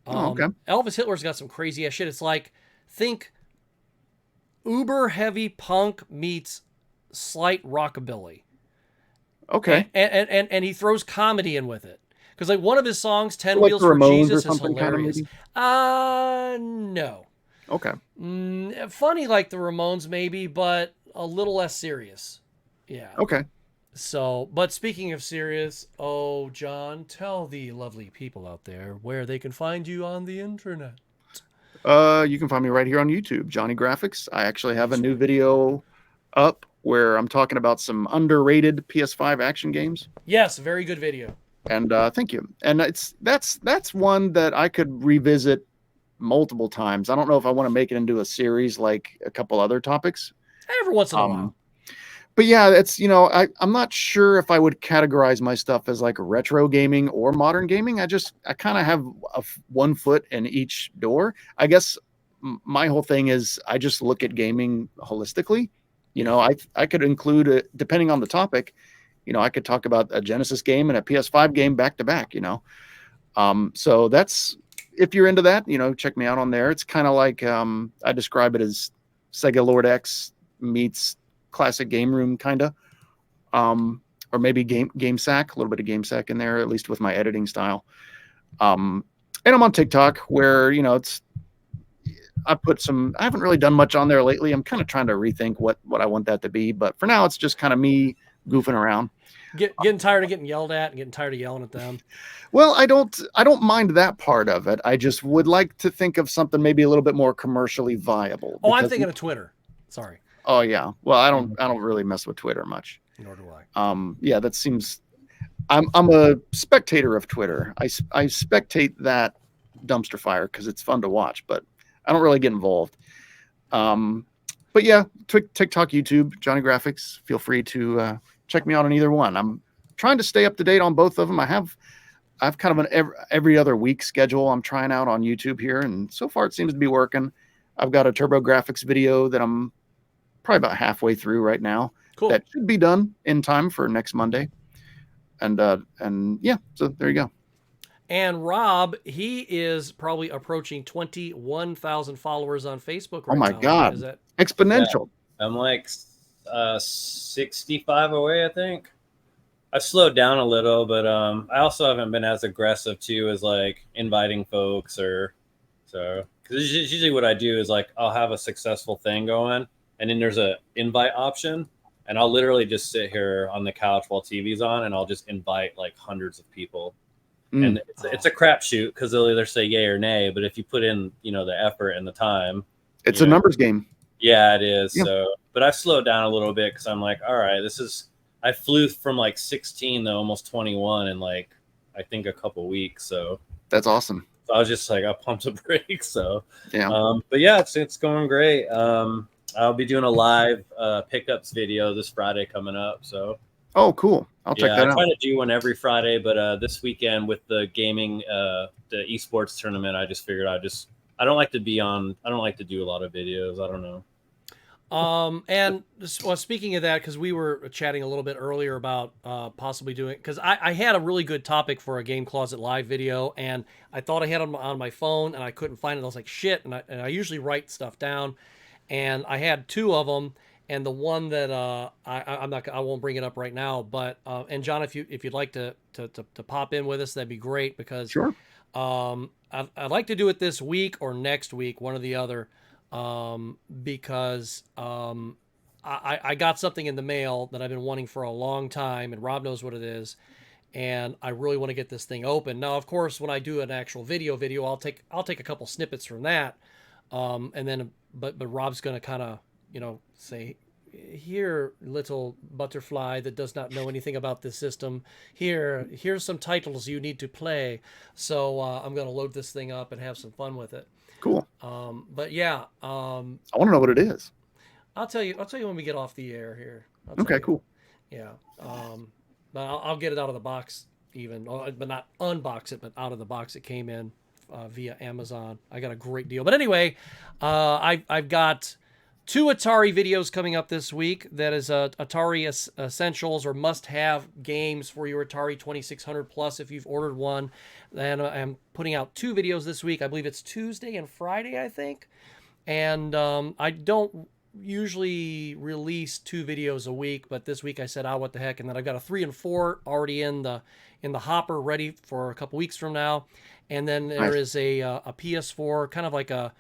Okay. Elvis Hitler's got some crazy ass shit. It's like, think uber heavy punk meets slight rockabilly. Okay. And he throws comedy in with it. Because like one of his songs, 10 Like Wheels the for Ramones or Jesus, is something kind of hilarious. No. Okay. Funny like the Ramones maybe, but a little less serious. Yeah. Okay. So, but speaking of serious, oh, John, tell the lovely people out there where they can find you on the internet. You can find me right here on YouTube, Johnny Graphics. I actually have a new video up where I'm talking about some underrated PS5 action games. Yes, very good video. And thank you. And that's one that I could revisit multiple times. I don't know if I want to make it into a series like a couple other topics. Every once in a while. But yeah, it's, I'm not sure if I would categorize my stuff as like retro gaming or modern gaming. I kind of have one foot in each door. I guess my whole thing is I just look at gaming holistically. I could include, depending on the topic, I could talk about a Genesis game and a PS5 game back to back, So that's, if you're into that, check me out on there. It's kind of like, I describe it as Sega Lord X meets classic game room, kind of, or maybe game sack, a little bit of game sack in there, at least with my editing style. And I'm on TikTok where, I haven't really done much on there lately. I'm kind of trying to rethink what I want that to be, but for now it's just kind of me goofing around. getting tired of getting yelled at and getting tired of yelling at them. Well, I don't mind that part of it. I just would like to think of something maybe a little bit more commercially viable. Oh, I'm because- thinking of Twitter. Sorry. Oh yeah. Well, I don't really mess with Twitter much. Nor do I. Yeah, that seems. I'm a spectator of Twitter. I spectate that dumpster fire because it's fun to watch, but I don't really get involved. But yeah, TikTok, YouTube, Johnny Graphics. Feel free to check me out on either one. I'm trying to stay up to date on both of them. I've kind of an every other week schedule I'm trying out on YouTube here, and so far it seems to be working. I've got a TurboGrafx video that I'm probably about halfway through right now. Cool. That should be done in time for next Monday. And yeah, so there you go. And Rob, he is probably approaching 21,000 followers on Facebook right now. Oh my God. Is that Exponential. Yeah, I'm like 65 away, I think. I've slowed down a little, but I also haven't been as aggressive too as like inviting folks or so. Because usually what I do is like I'll have a successful thing going, and then there's a invite option, and I'll literally just sit here on the couch while TV's on, and I'll just invite like hundreds of people. And it's a crapshoot because they'll either say yay or nay. But if you put in, the effort and the time, it's a numbers game. Yeah, it is. Yeah. So, but I've slowed down a little bit because I'm like, all right, I flew from like 16 to almost 21 in like, I think a couple weeks. So That's awesome. I was just like, I pumped the brakes. So, Yeah. but yeah, it's going great. I'll be doing a live pickups video this Friday coming up. So, Oh, cool. I'll check that I out. try to do one every Friday, but this weekend with the gaming, the esports tournament, I just figured I don't like to do a lot of videos. I don't know. And speaking of that, because we were chatting a little bit earlier about possibly doing, because I had a really good topic for a Game Closet Live video, and I thought I had it on my phone, and I couldn't find it. I was like, shit, and I usually write stuff down, and I had two of them, and the one that I won't bring it up right now, but and John, if you'd like to pop in with us, that'd be great, because Sure. I'd like to do it this week or next week, one or the other. Because I got something in the mail that I've been wanting for a long time, and Rob knows what it is, and I really want to get this thing open. Now, of course, when I do an actual video, I'll take a couple snippets from that, and then but Rob's gonna kind of say, here, little butterfly that does not know anything about this system, here's some titles you need to play. So I'm gonna load this thing up and have some fun with it. Cool. But yeah, I want to know what it is. I'll tell you when we get off the air here. Okay, cool. Yeah. But I'll get it out of the box even, but not unbox it, but out of the box it came in via Amazon. I got a great deal. But anyway, I've got 2 Atari videos coming up this week. That is Atari Essentials or must-have games for your Atari 2600 Plus if you've ordered one. And I'm putting out 2 videos this week. I believe it's Tuesday and Friday, I think. And I don't usually release 2 videos a week, but this week I said, what the heck? And then I've got a 3 and 4 already in the hopper, ready for a couple weeks from now. And then there is a PS4, kind of like a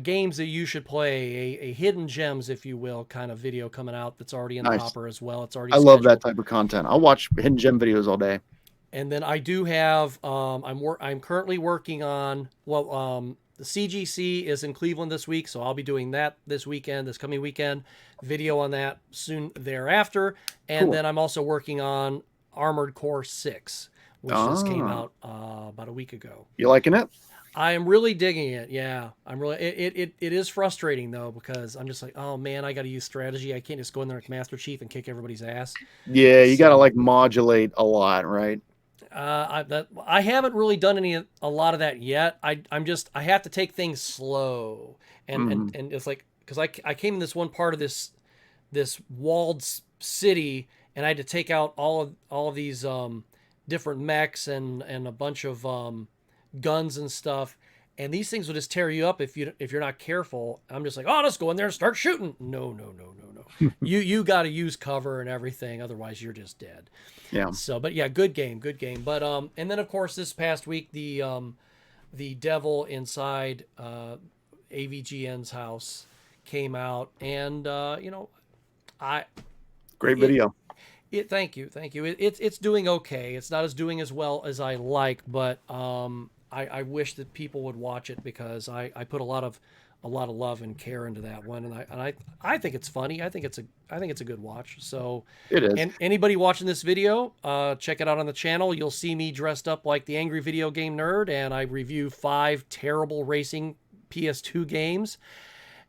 games that you should play, a hidden gems, if you will, kind of video coming out that's already in the hopper as well. It's already I scheduled. love that type of content. I'll watch hidden gem videos all day. And then I do have I'm currently working on the CGC is in Cleveland this week, so I'll be doing that this coming weekend, video on that soon thereafter. And then I'm also working on Armored Core 6, which just came out about a week ago. You liking it? I am really digging it. Yeah, I'm really. It is frustrating though, because I'm just like, oh man, I got to use strategy. I can't just go in there with Master Chief and kick everybody's ass. Yeah, you got to like modulate a lot, right? I haven't really done a lot of that yet. I have to take things slow, and it's like, because I came in this one part of this walled city, and I had to take out all of these different mechs and a bunch of guns and stuff, and these things will just tear you up if you're not careful. I'm just like, let's go in there and start shooting. No. you got to use cover and everything, otherwise you're just dead. Yeah. So, but yeah, good game. But and then of course this past week the Devil Inside AVGN's house came out, and great video. Thank you. It's doing okay. It's not doing as well as I like, but I wish that people would watch it because I put a lot of love and care into that one, and I think it's funny. I think it's a good watch. So It is. and anybody watching this video, check it out on the channel. You'll see me dressed up like the angry video game nerd, and I review 5 terrible racing PS2 games.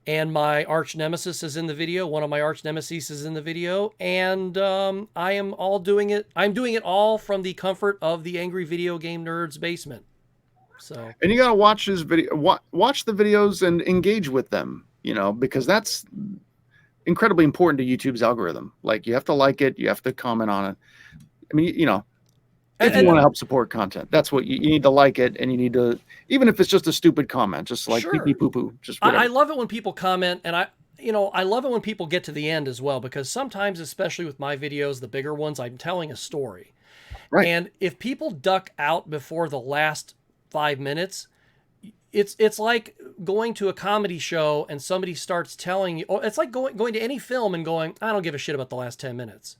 And my arch nemesis is in the video. One of my arch nemesis is in the video, and I am all doing it. I'm doing it all from the comfort of the angry video game nerd's basement. So, And you got to watch his video, watch the videos and engage with them, because that's incredibly important to YouTube's algorithm. Like, you have to like it, you have to comment on it. I mean, if you want to help support content, that's what you need to like it, and you need to, even if it's just a stupid comment, just like pee pee poo poo, just whatever. I love it when people comment, and I love it when people get to the end as well, because sometimes, especially with my videos, the bigger ones, I'm telling a story. Right. And if people duck out before the last 5 minutes, it's like going to a comedy show and somebody starts telling you, or it's like going to any film and going, I don't give a shit about the last 10 minutes.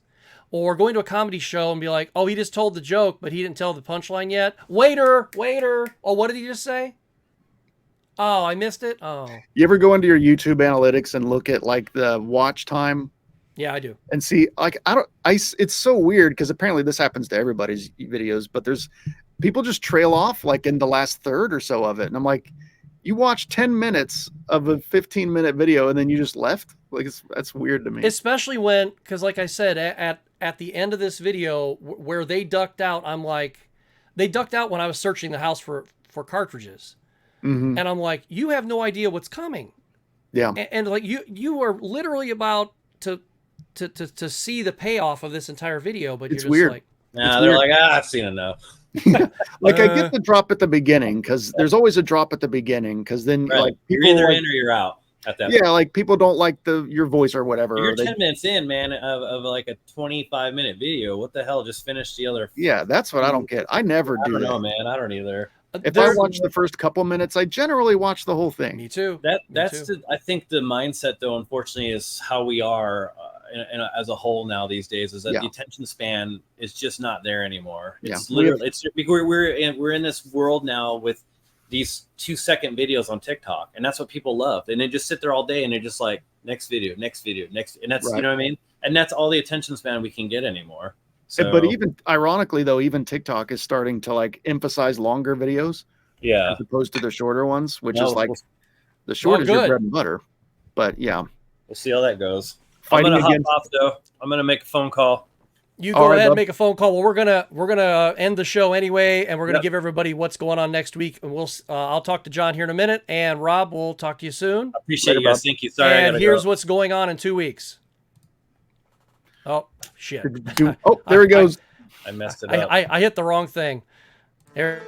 Or going to a comedy show and be like, oh, he just told the joke, but he didn't tell the punchline yet. Waiter. Oh, what did he just say? Oh, I missed it. Oh. You ever go into your YouTube analytics and look at like the watch time? Yeah, I do. And see, like, it's so weird because apparently this happens to everybody's videos, but there's people just trail off like in the last third or so of it. And I'm like, you watched 10 minutes of a 15-minute video and then you just left? Like, that's weird to me. Especially when, because like I said, at the end of this video where they ducked out, I'm like, they ducked out when I was searching the house for cartridges. Mm-hmm. And I'm like, you have no idea what's coming. Yeah. And like you are literally about to see the payoff of this entire video, but It's you're just weird. like, Nah, they're like, I've seen enough. Like, I get the drop at the beginning because there's always a drop at the beginning because then Right. like You're people either like, in or you're out at that yeah, point. like people don't like your voice or whatever. You're Or they, 10 minutes in, man, of like a 25-minute video. What the hell? Just finished the other. yeah, that's what I don't get. I never I do don't know, that. man. I don't either. If I watch the first couple minutes, I generally watch the whole thing. me too. That's I think the mindset, though, unfortunately, is how we are as a whole now these days. Is that Yeah. the attention span is just not there anymore. It's Yeah. literally we're in this world now with these 2-second videos on TikTok, and that's what people love. And they just sit there all day and they're just like, next video, and that's Right. you know what I mean. And that's all the attention span we can get anymore. So, But even ironically, though, even TikTok is starting to like emphasize longer videos yeah, as opposed to the shorter ones, which No, is like we'll- the short is your good. bread and butter. But yeah, we'll see how that goes. fighting I'm gonna against. hop off though. I'm gonna make a phone call. You All go right, ahead and bub. make a phone call. Well, we're gonna end the show anyway, and we're gonna Yep. give everybody what's going on next week. And I'll talk to John here in a minute, and Rob, we'll talk to you soon. I appreciate Later, you guys. Bob. Thank you. Sorry, I And gotta here's go. what's going on in 2 weeks. Oh shit! Oh, there he goes. I messed it up. I hit the wrong thing. There.